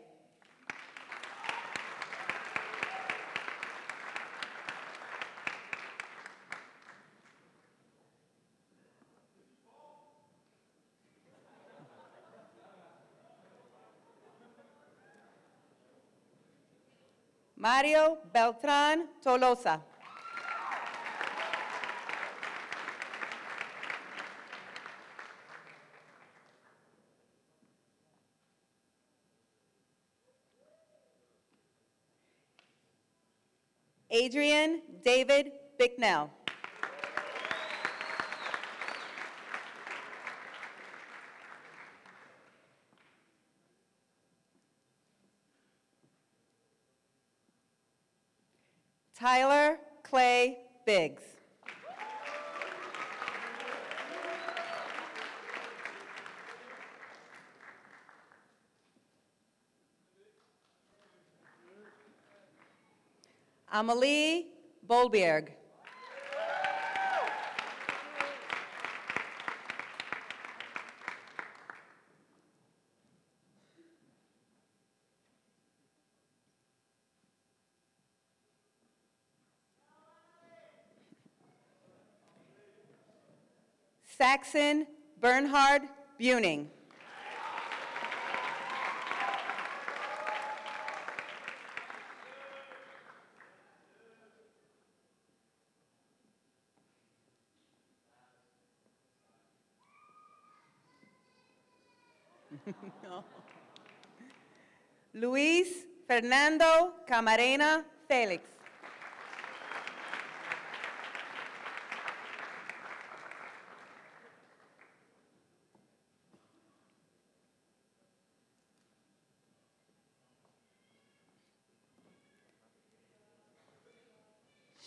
Mario Beltran Tolosa. Adrian David Bicknell. Tyler Clay Biggs. Amelie Bolberg. Saxon Bernhard Buning. No. Luis Fernando Camarena Felix.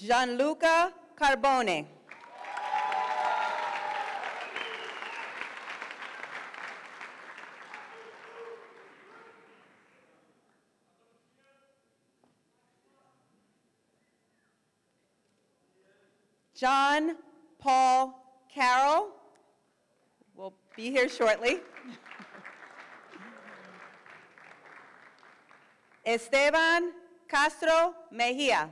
Gianluca Carbone. John Paul Carroll will be here shortly. Esteban Castro Mejia.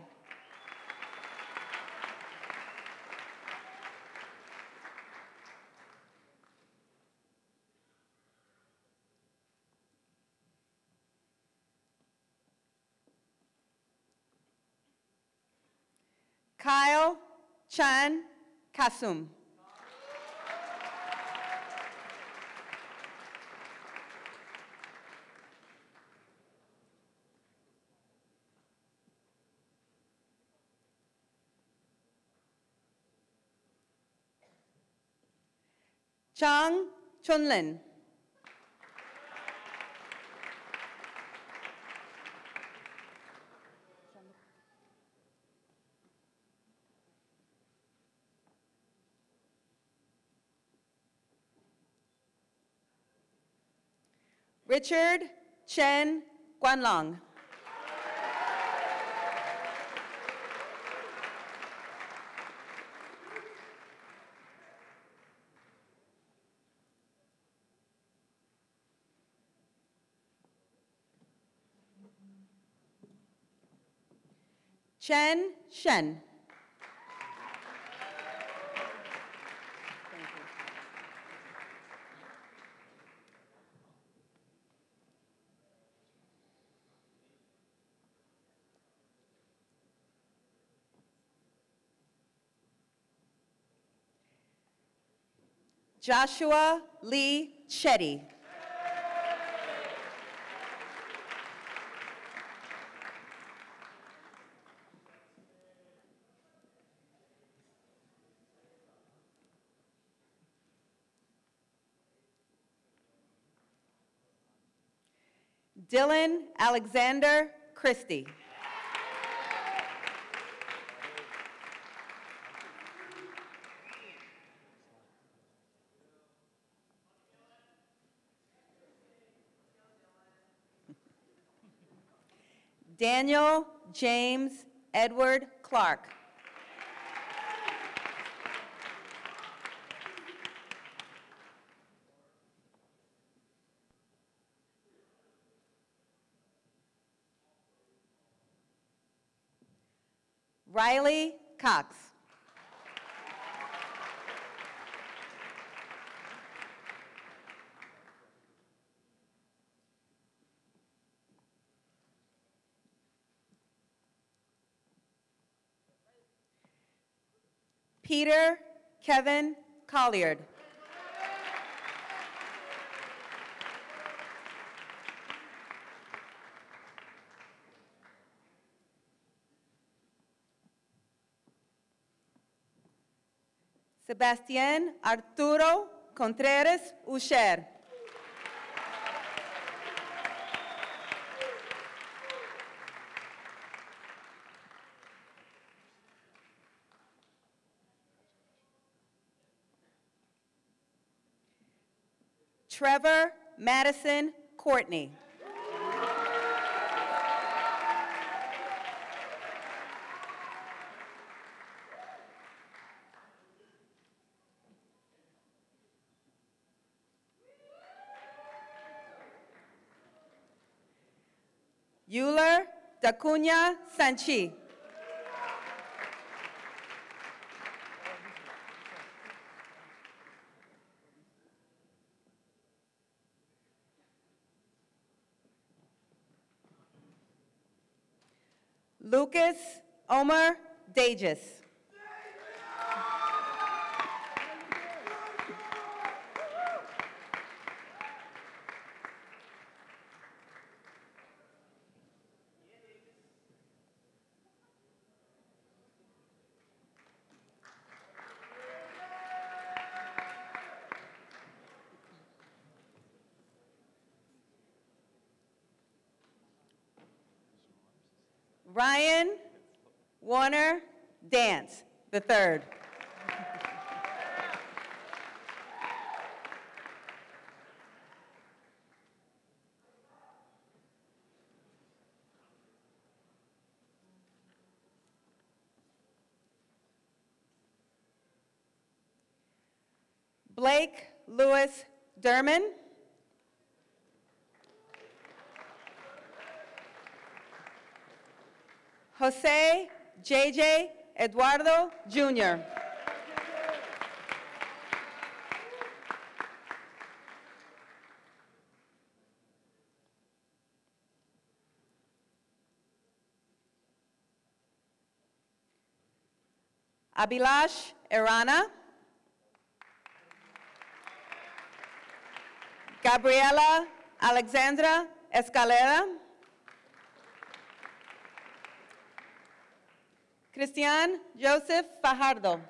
Kyle Chan Kasum. Chang Chunlin. Richard Chen Guanlong. Chen Shen. Joshua Lee Chetty. Dylan Alexander Christie. Daniel James Edward Clark. Riley Cox. Peter Kevin Colliard. Sebastián Arturo Contreras Usher. Trevor Madison Courtney. Euler Dacuña Sanchi. Lucas Omar Dages. Ryan Warner Dance, the third. Blake Lewis Derman. Jose J.J. Eduardo Jr. Abhilash Irana. Gabriela Alexandra Escalera. Cristian Joseph Fajardo.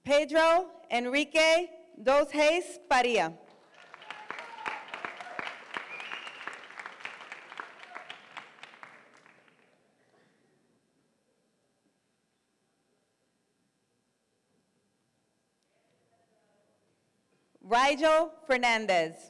Pedro Enrique Dos Reis Paria. Rigel Fernandez.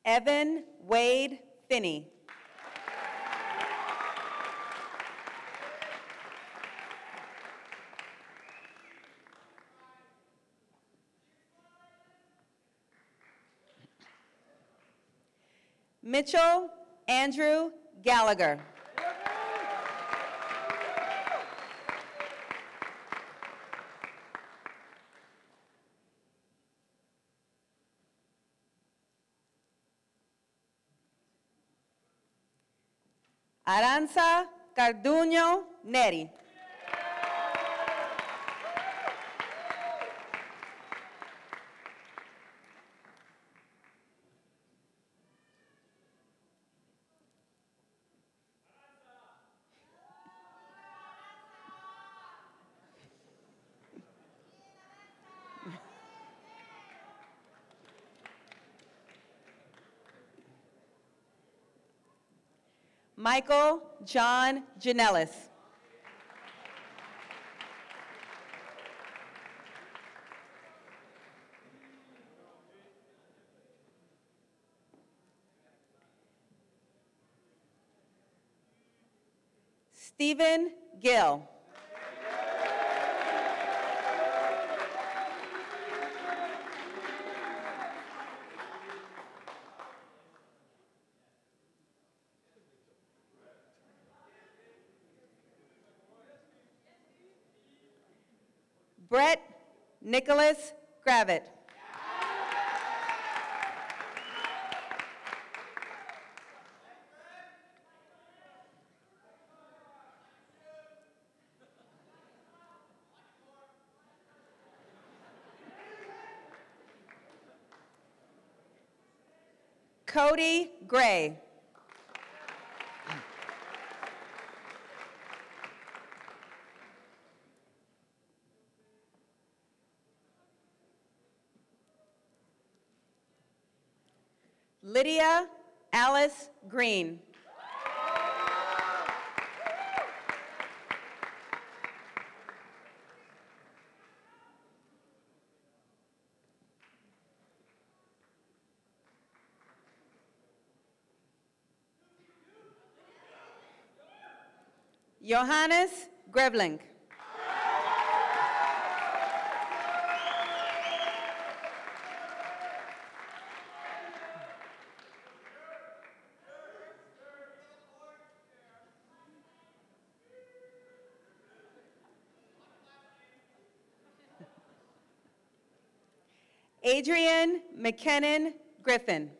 Evan Wade Finney. Mitchell Andrew Gallagher. Aranza Carduño Neri. Michael John Janellis. Stephen Gill. Brett Nicholas Gravett. Cody Gray. Lydia Alice Green. Johannes Grevling. Adrian McKinnon Griffin.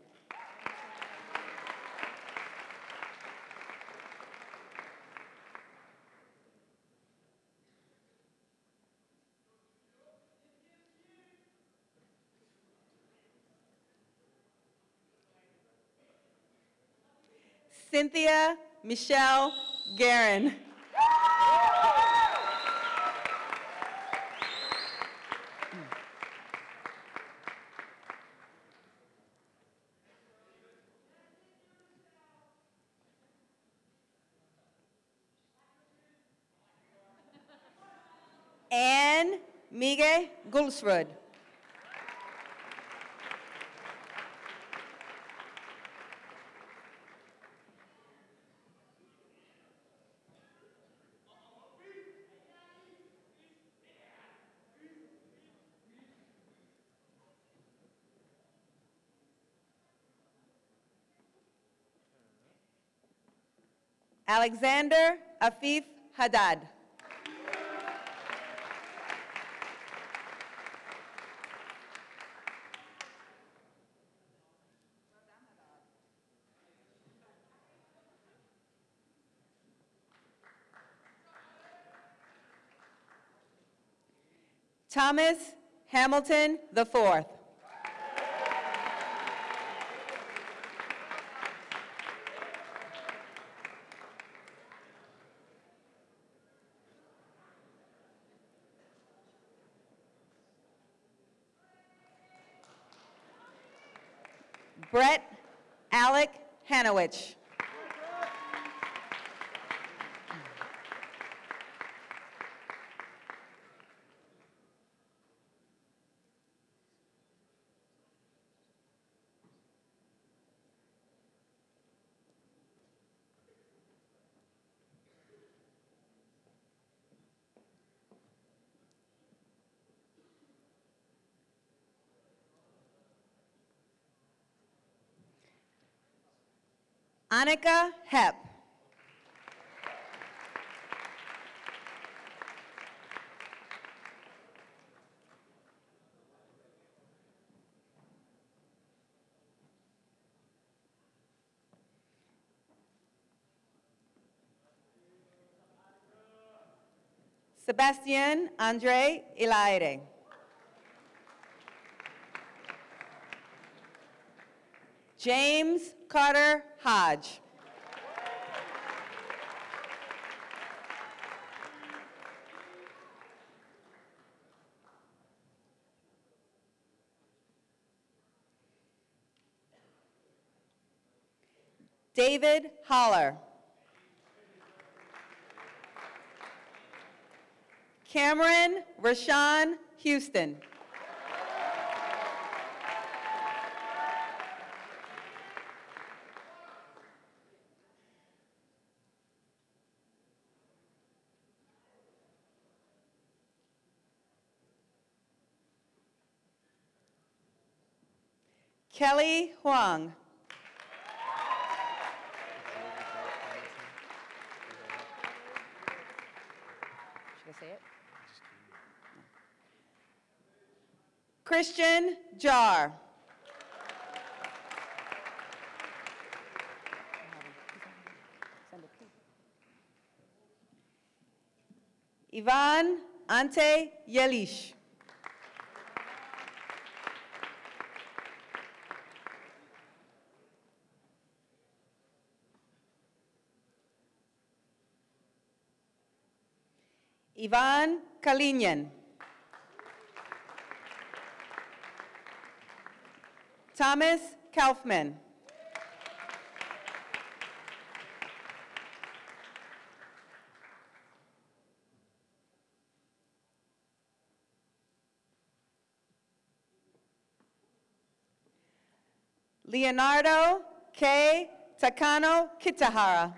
Cynthia Michelle Guerin. Anne Miguel Gulsrud. Alexander Afif Haddad. Thomas Hamilton IV. Brett Alec Hanowich. Annika Hepp. Sebastian Andre Ilaire. James Carter Hodge. David Holler. Cameron Rashawn Houston. Kelly Huang. Should I say it? Christian Jar. Ivan Ante Yelish. Ivan Kalinian. Thomas Kaufman. Leonardo K. Takano Kitahara.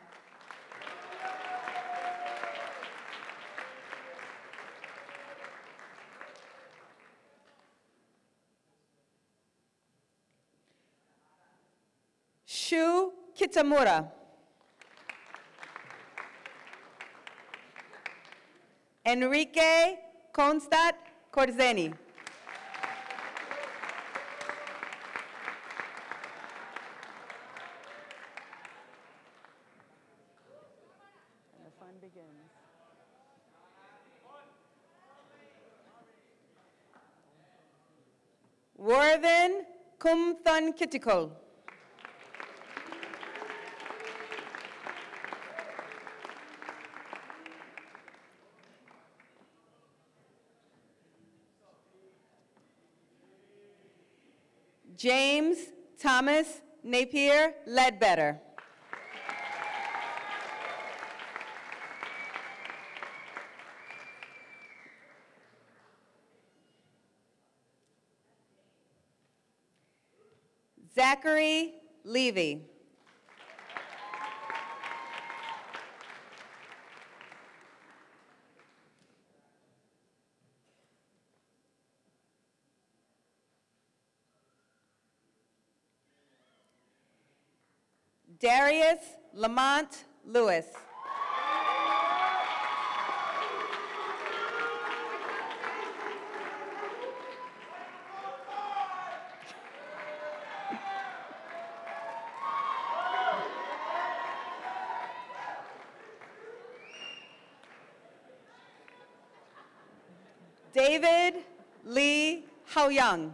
Shu Kitamura. Enrique Constat Corzeni. And the fun begins. Worthen Kumthun Kittikul. James Thomas Napier Ledbetter. Zachary Levy. Darius Lamont Lewis. David Lee Haoyang.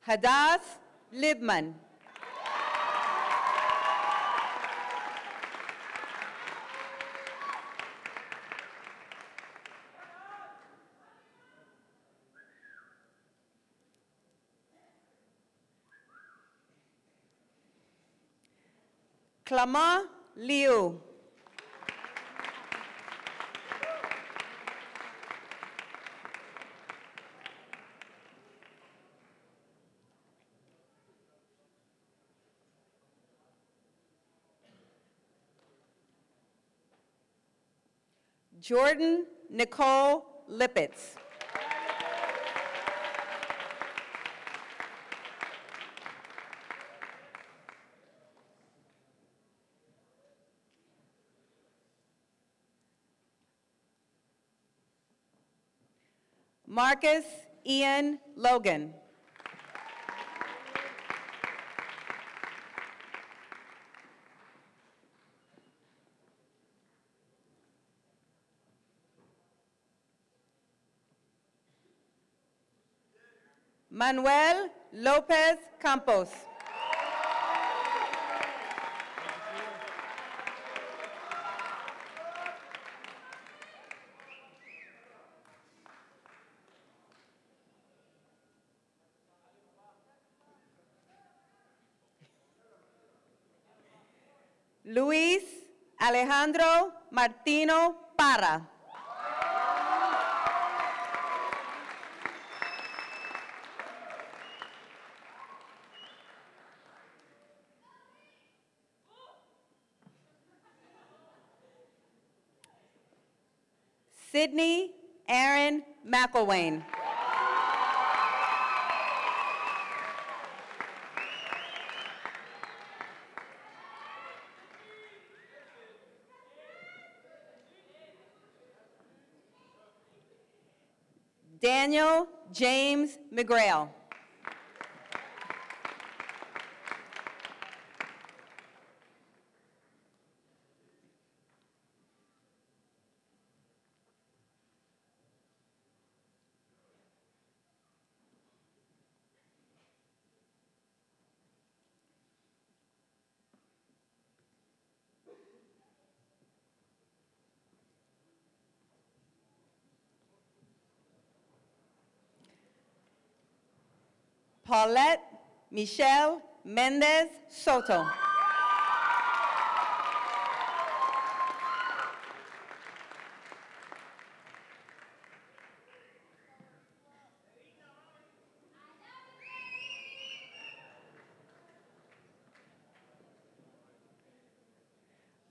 Hadass Libman. Clama Liu. Jordan Nicole Lippitz. Marcus Ian Logan. Manuel Lopez Campos. Luis Alejandro Martino Parra. Sydney Aaron McElwain. Daniel James McGrail. Paulette Michelle Mendez Soto.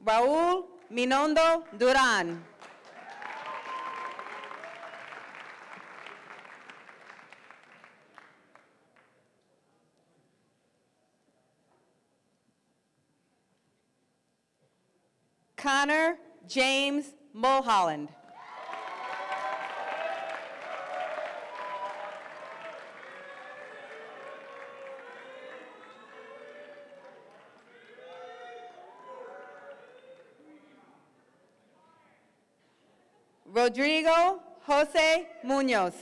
Raúl Minondo Duran. Connor James Mulholland. Rodrigo Jose Munoz.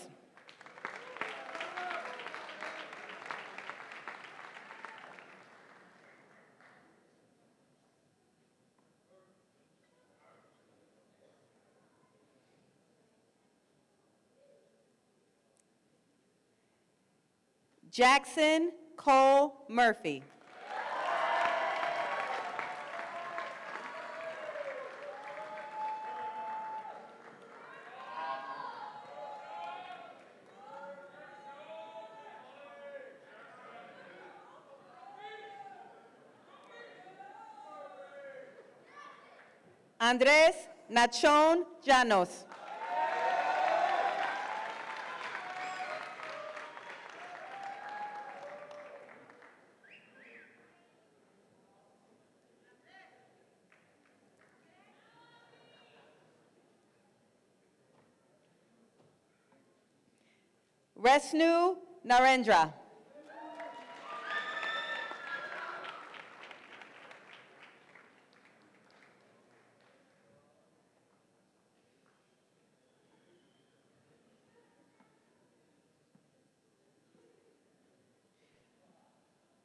Jackson Cole Murphy. Andres Nachon Llanos. Resnu Narendra.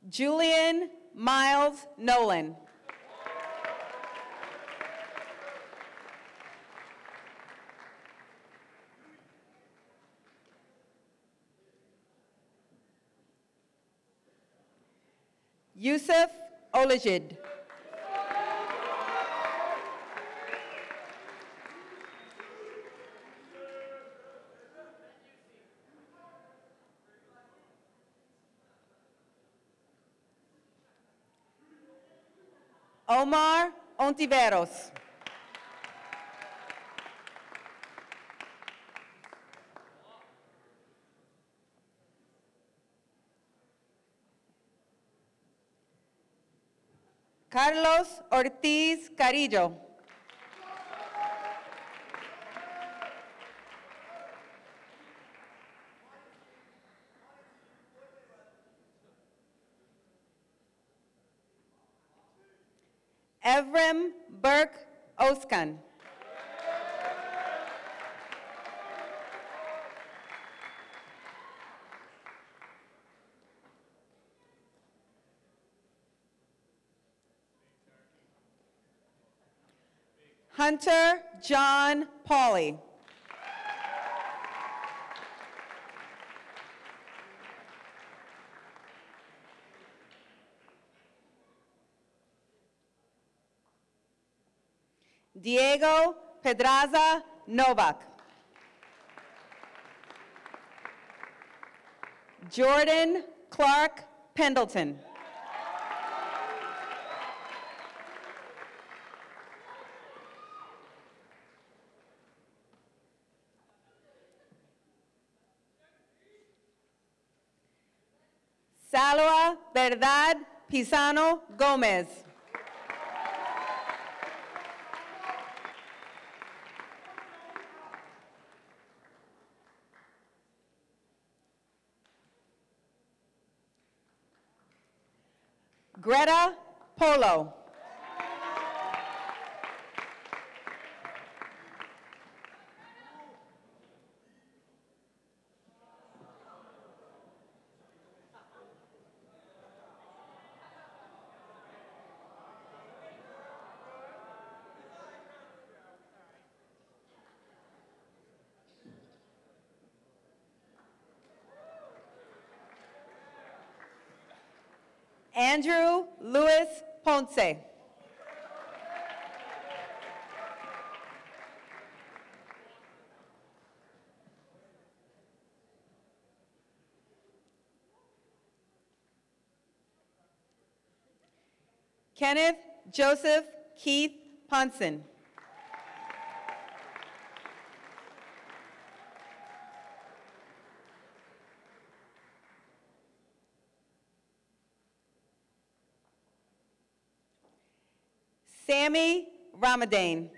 Julian Miles Nolan. Yusuf Olajid. Omar Ontiveros. Carlos Ortiz Carillo. Evrem Burke Oskan. Hunter John Pauley. Diego Pedraza Novak. Jordan Clark Pendleton. Salwa Verdad Pisano Gomez. Greta Polo. Andrew Luis Ponce. Kenneth Joseph Keith Ponson. Sammy Ramadan.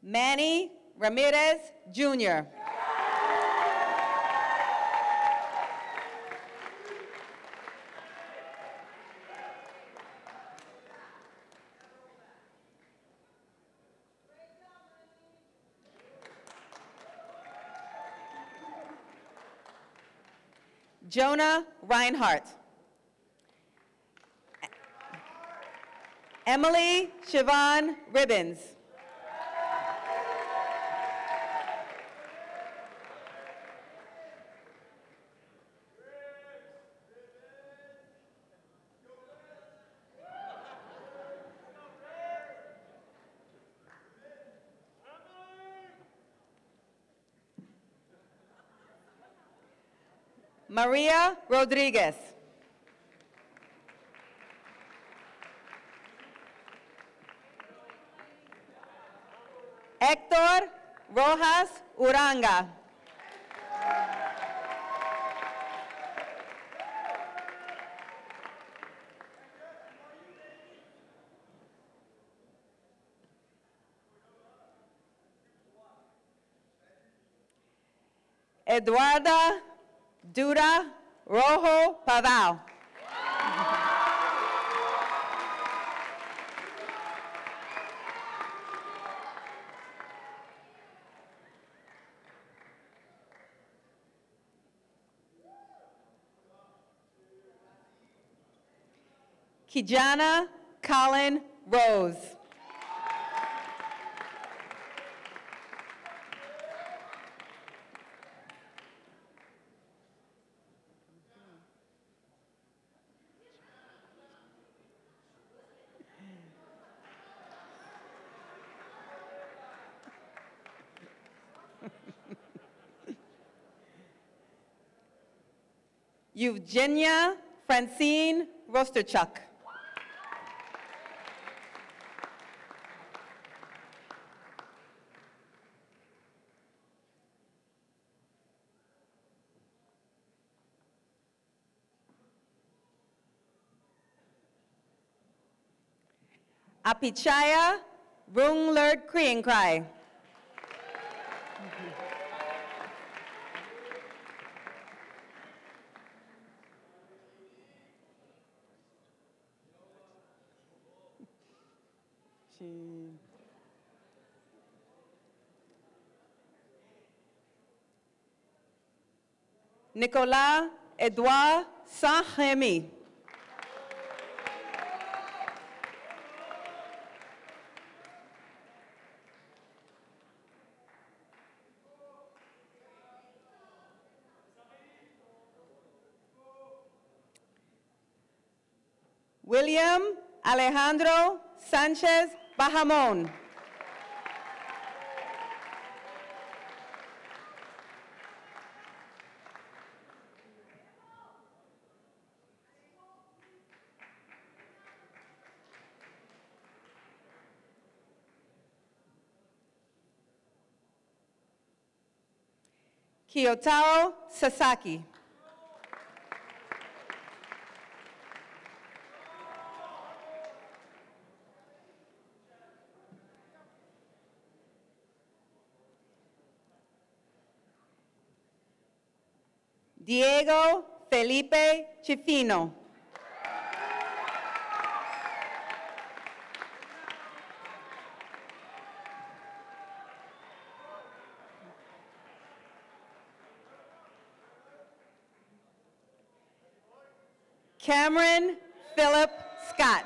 Manny Ramirez, Jr. Jonah Reinhardt. Emily Siobhan Ribbons. Maria Rodriguez. Héctor Rojas Uranga. Eduarda Dura Rojo Paval. Kijana Colin Rose. Eugenia Francine Rosterchuk. Apichaya Runglerd Kriengkrai. Nicolas Edouard Saint-Rémy. William Alejandro Sanchez Bahamon. Kiyotaro Sasaki. Diego Felipe Chifino. Cameron Philip Scott.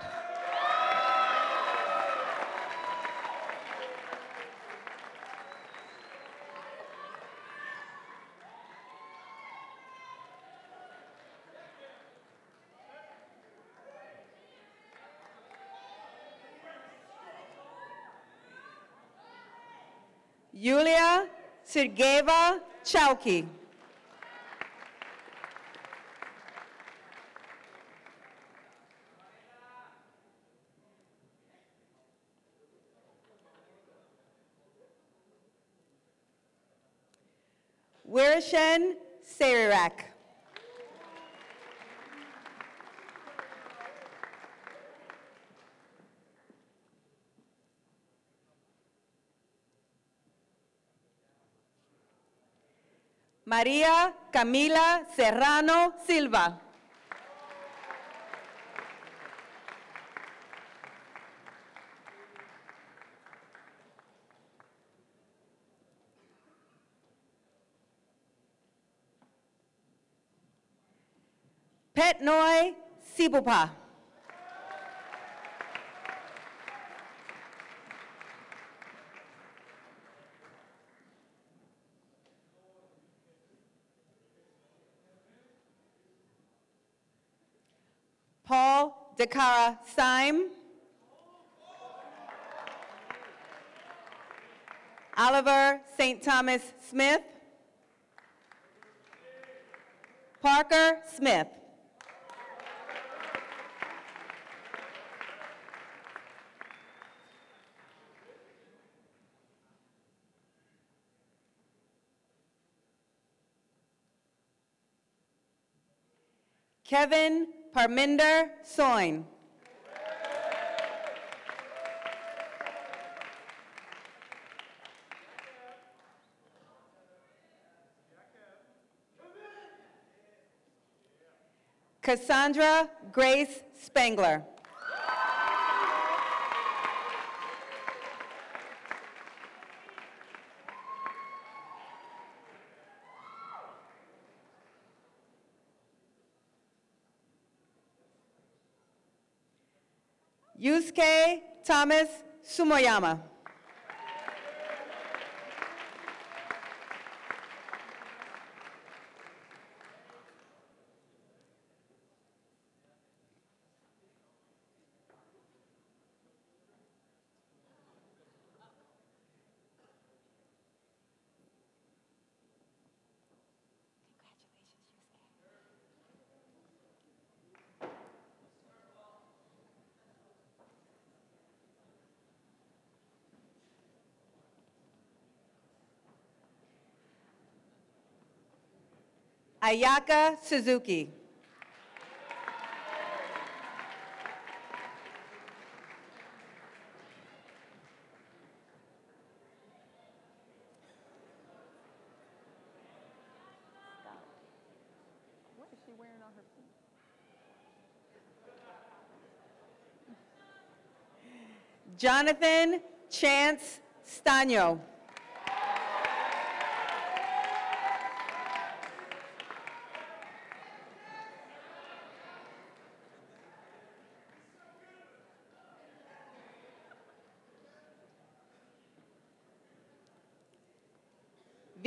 Yulia Sergeyeva Chowki. Wirshen Sarirak. María Camila Serrano Silva. Petnoy Sibupa. Paul Dakara Syme. Oliver St. Thomas Smith. Parker Smith. Kevin Parminder Soin. Cassandra Grace Spangler. Yusuke Thomas Sumoyama. Ayaka Suzuki.
What is she wearing on her feet?
Jonathan Chance Staño.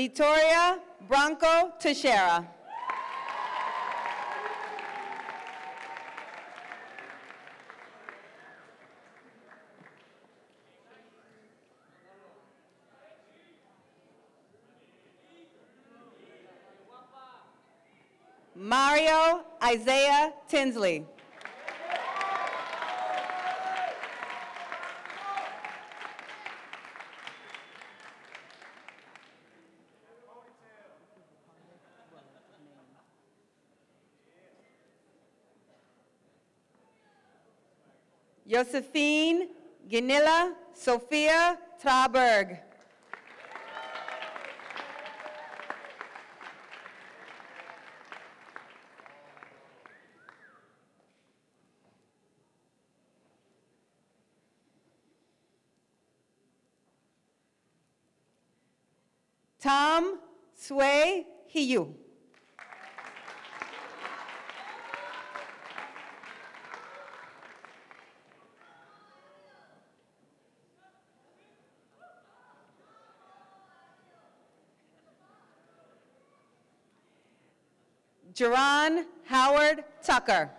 Victoria Bronco Teixeira. Mario Isaiah Tinsley. Josephine Ginilla Sophia Traberg. Tom Sway Hiyu. Jerron Howard Tucker.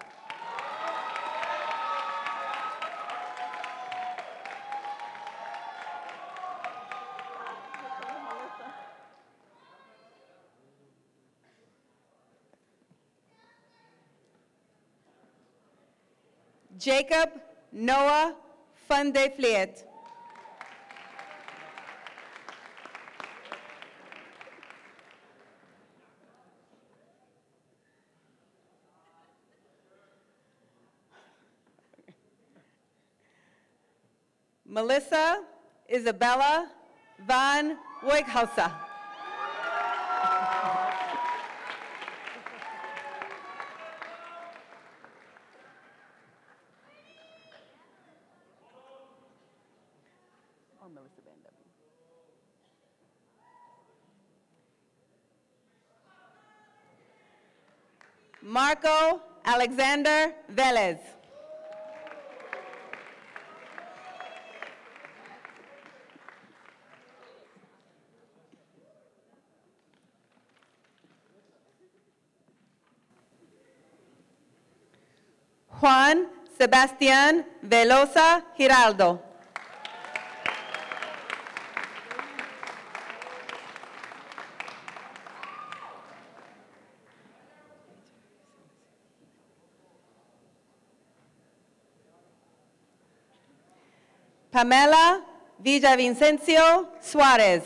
Jacob Noah Fundefliet. Melissa Isabella van Wojkhausa. Marco Alexander Velez. Juan Sebastián Velosa Giraldo. Pamela Villavicencio Suarez.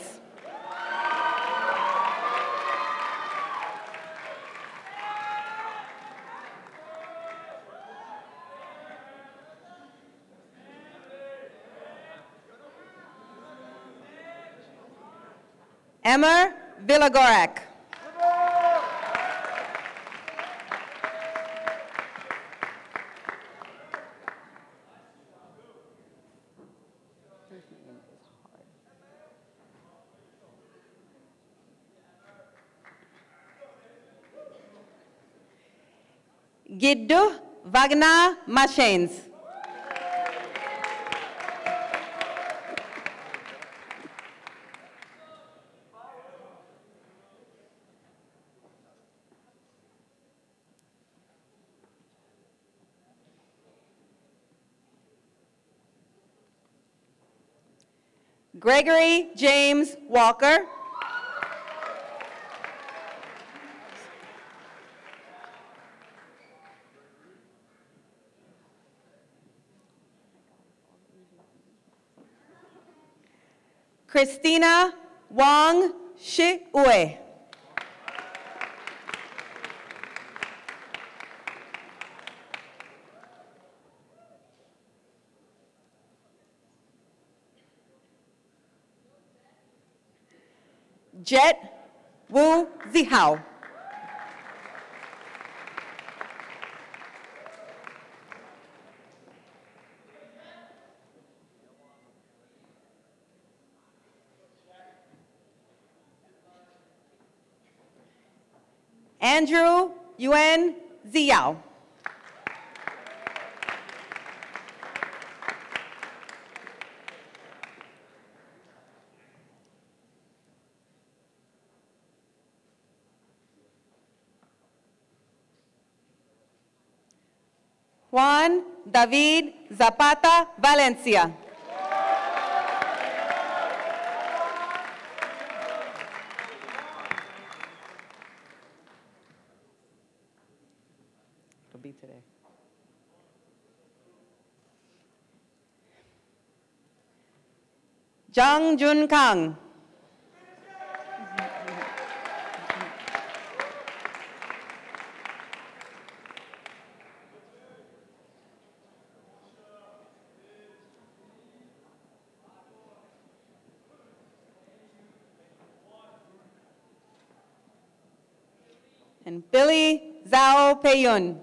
Emmer Villagorak. Giddu Wagner Machens. Gregory James Walker. Christina Wang Shi-Ue. Jet Wu Zihao. Andrew Yuen Ziyao. Juan David Zapata Valencia. It'll be today. Jung Jun Kang. And Billy Zhao Peiyun.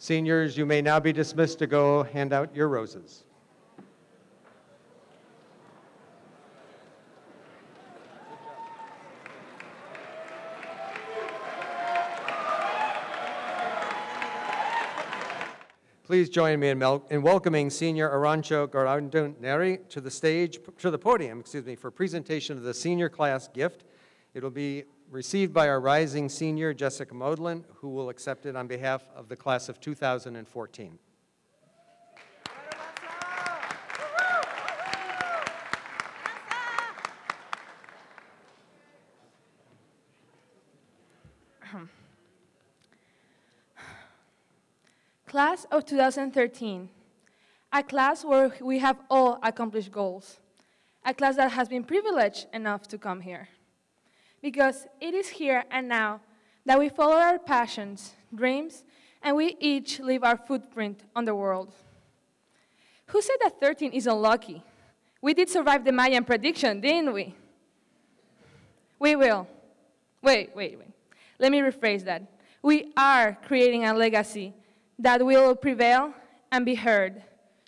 Seniors, you may now be dismissed to go hand out your roses. Please join me in welcoming Senior Arancho Garanduneri to the podium, for presentation of the senior class gift. It will be received by our rising senior, Jessica Modlin, who will accept it on behalf of the class of 2014.
Class of 2013, a class where we have all accomplished goals, a class that has been privileged enough to come here. Because it is here and now that we follow our passions, dreams, and we each leave our footprint on the world. Who said that 13 is unlucky? We did survive the Mayan prediction, didn't we? We will. Wait. Let me rephrase that. We are creating a legacy that will prevail and be heard,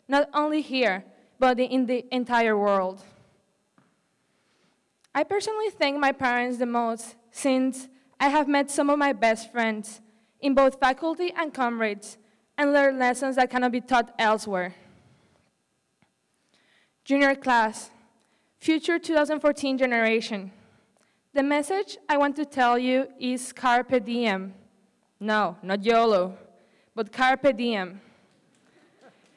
not only here, but in the entire world. I personally thank my parents the most since I have met some of my best friends in both faculty and comrades and learned lessons that cannot be taught elsewhere. Junior class, future 2014 generation. The message I want to tell you is carpe diem. No, not YOLO, but carpe diem.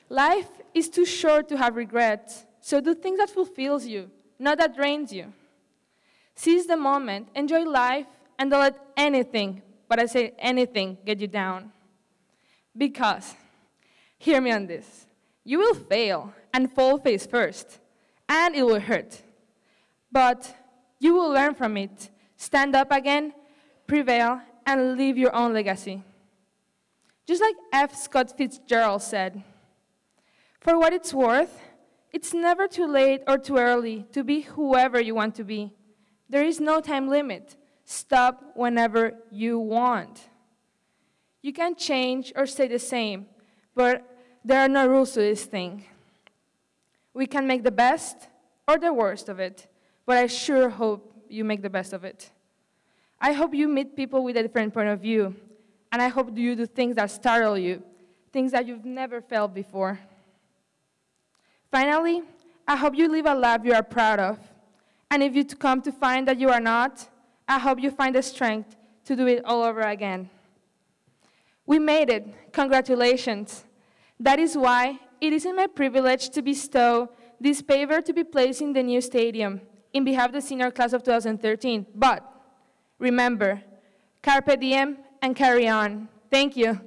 Life is too short to have regrets, so do things that fulfills you, not that drains you. Seize the moment, enjoy life, and don't let anything, but I say anything, get you down. Because, hear me on this, you will fail and fall face first, and it will hurt. But you will learn from it, stand up again, prevail, and leave your own legacy. Just like F. Scott Fitzgerald said, for what it's worth, it's never too late or too early to be whoever you want to be. There is no time limit. Stop whenever you want. You can change or stay the same, but there are no rules to this thing. We can make the best or the worst of it, but I sure hope you make the best of it. I hope you meet people with a different point of view, and I hope you do things that startle you, things that you've never felt before. Finally, I hope you live a life you are proud of, and if you come to find that you are not, I hope you find the strength to do it all over again. We made it. Congratulations. That is why it is my privilege to bestow this favor to be placed in the new stadium in behalf of the senior class of 2013. But remember, carpe diem and carry on. Thank you.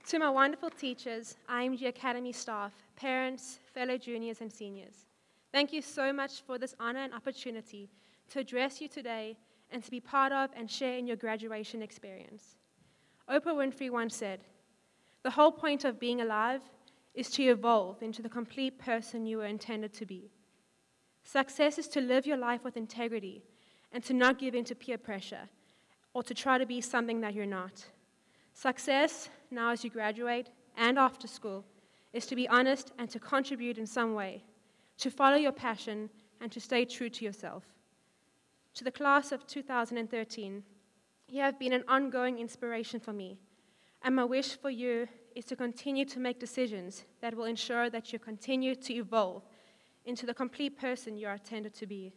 To my wonderful teachers, IMG Academy staff, parents, fellow juniors and seniors, thank you so much for this honor and opportunity to address you today and to be part of and share in your graduation experience. Oprah Winfrey once said, "The whole point of being alive is to evolve into the complete person you were intended to be. Success is to live your life with integrity and to not give in to peer pressure or to try to be something that you're not. Success, now as you graduate and after school, is to be honest and to contribute in some way, to follow your passion and to stay true to yourself. To the class of 2013, you have been an ongoing inspiration for me, and my wish for you is to continue to make decisions that will ensure that you continue to evolve into the complete person you are intended to be.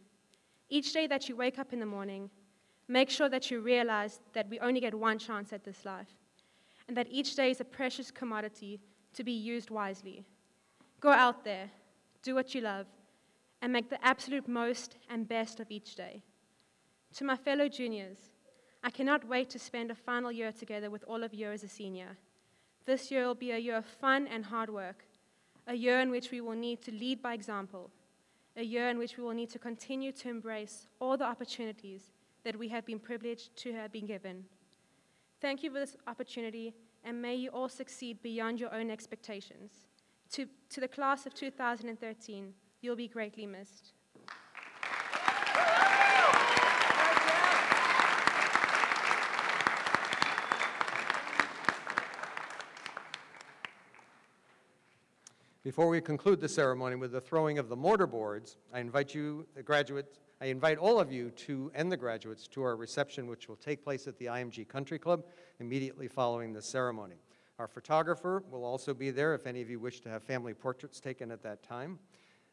Each day that you wake up in the morning, make sure that you realize that we only get one chance at this life, and that each day is a precious commodity to be used wisely. Go out there, do what you love, and make the absolute most and best of each day. To my fellow juniors, I cannot wait to spend a final year together with all of you as a senior. This year will be a year of fun and hard work, a year in which we will need to lead by example, a year in which we will need to continue to embrace all the opportunities that we have been privileged to have been given. Thank you for this opportunity, and may you all succeed beyond your own expectations. To the class of 2013, you'll be greatly missed.
Before we conclude the ceremony with the throwing of the mortar boards, I invite you, the graduates, I invite all of you and the graduates to our reception, which will take place at the IMG Country Club immediately following the ceremony. Our photographer will also be there if any of you wish to have family portraits taken at that time.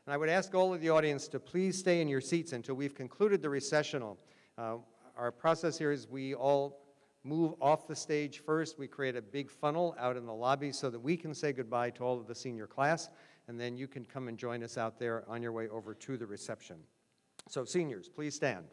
And I would ask all of the audience to please stay in your seats until we've concluded the recessional. Our process here is we all move off the stage first. We create a big funnel out in the lobby so that we can say goodbye to all of the senior class, and then you can come and join us out there on your way over to the reception. So seniors, please stand.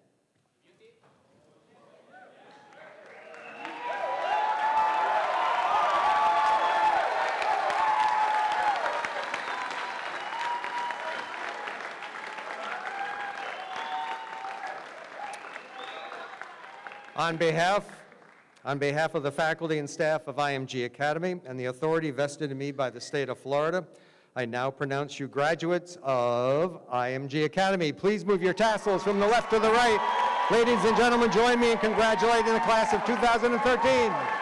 On behalf of the faculty and staff of IMG Academy and the authority vested in me by the state of Florida, I now pronounce you graduates of IMG Academy. Please move your tassels from the left to the right. Ladies and gentlemen, join me in congratulating the class of 2013.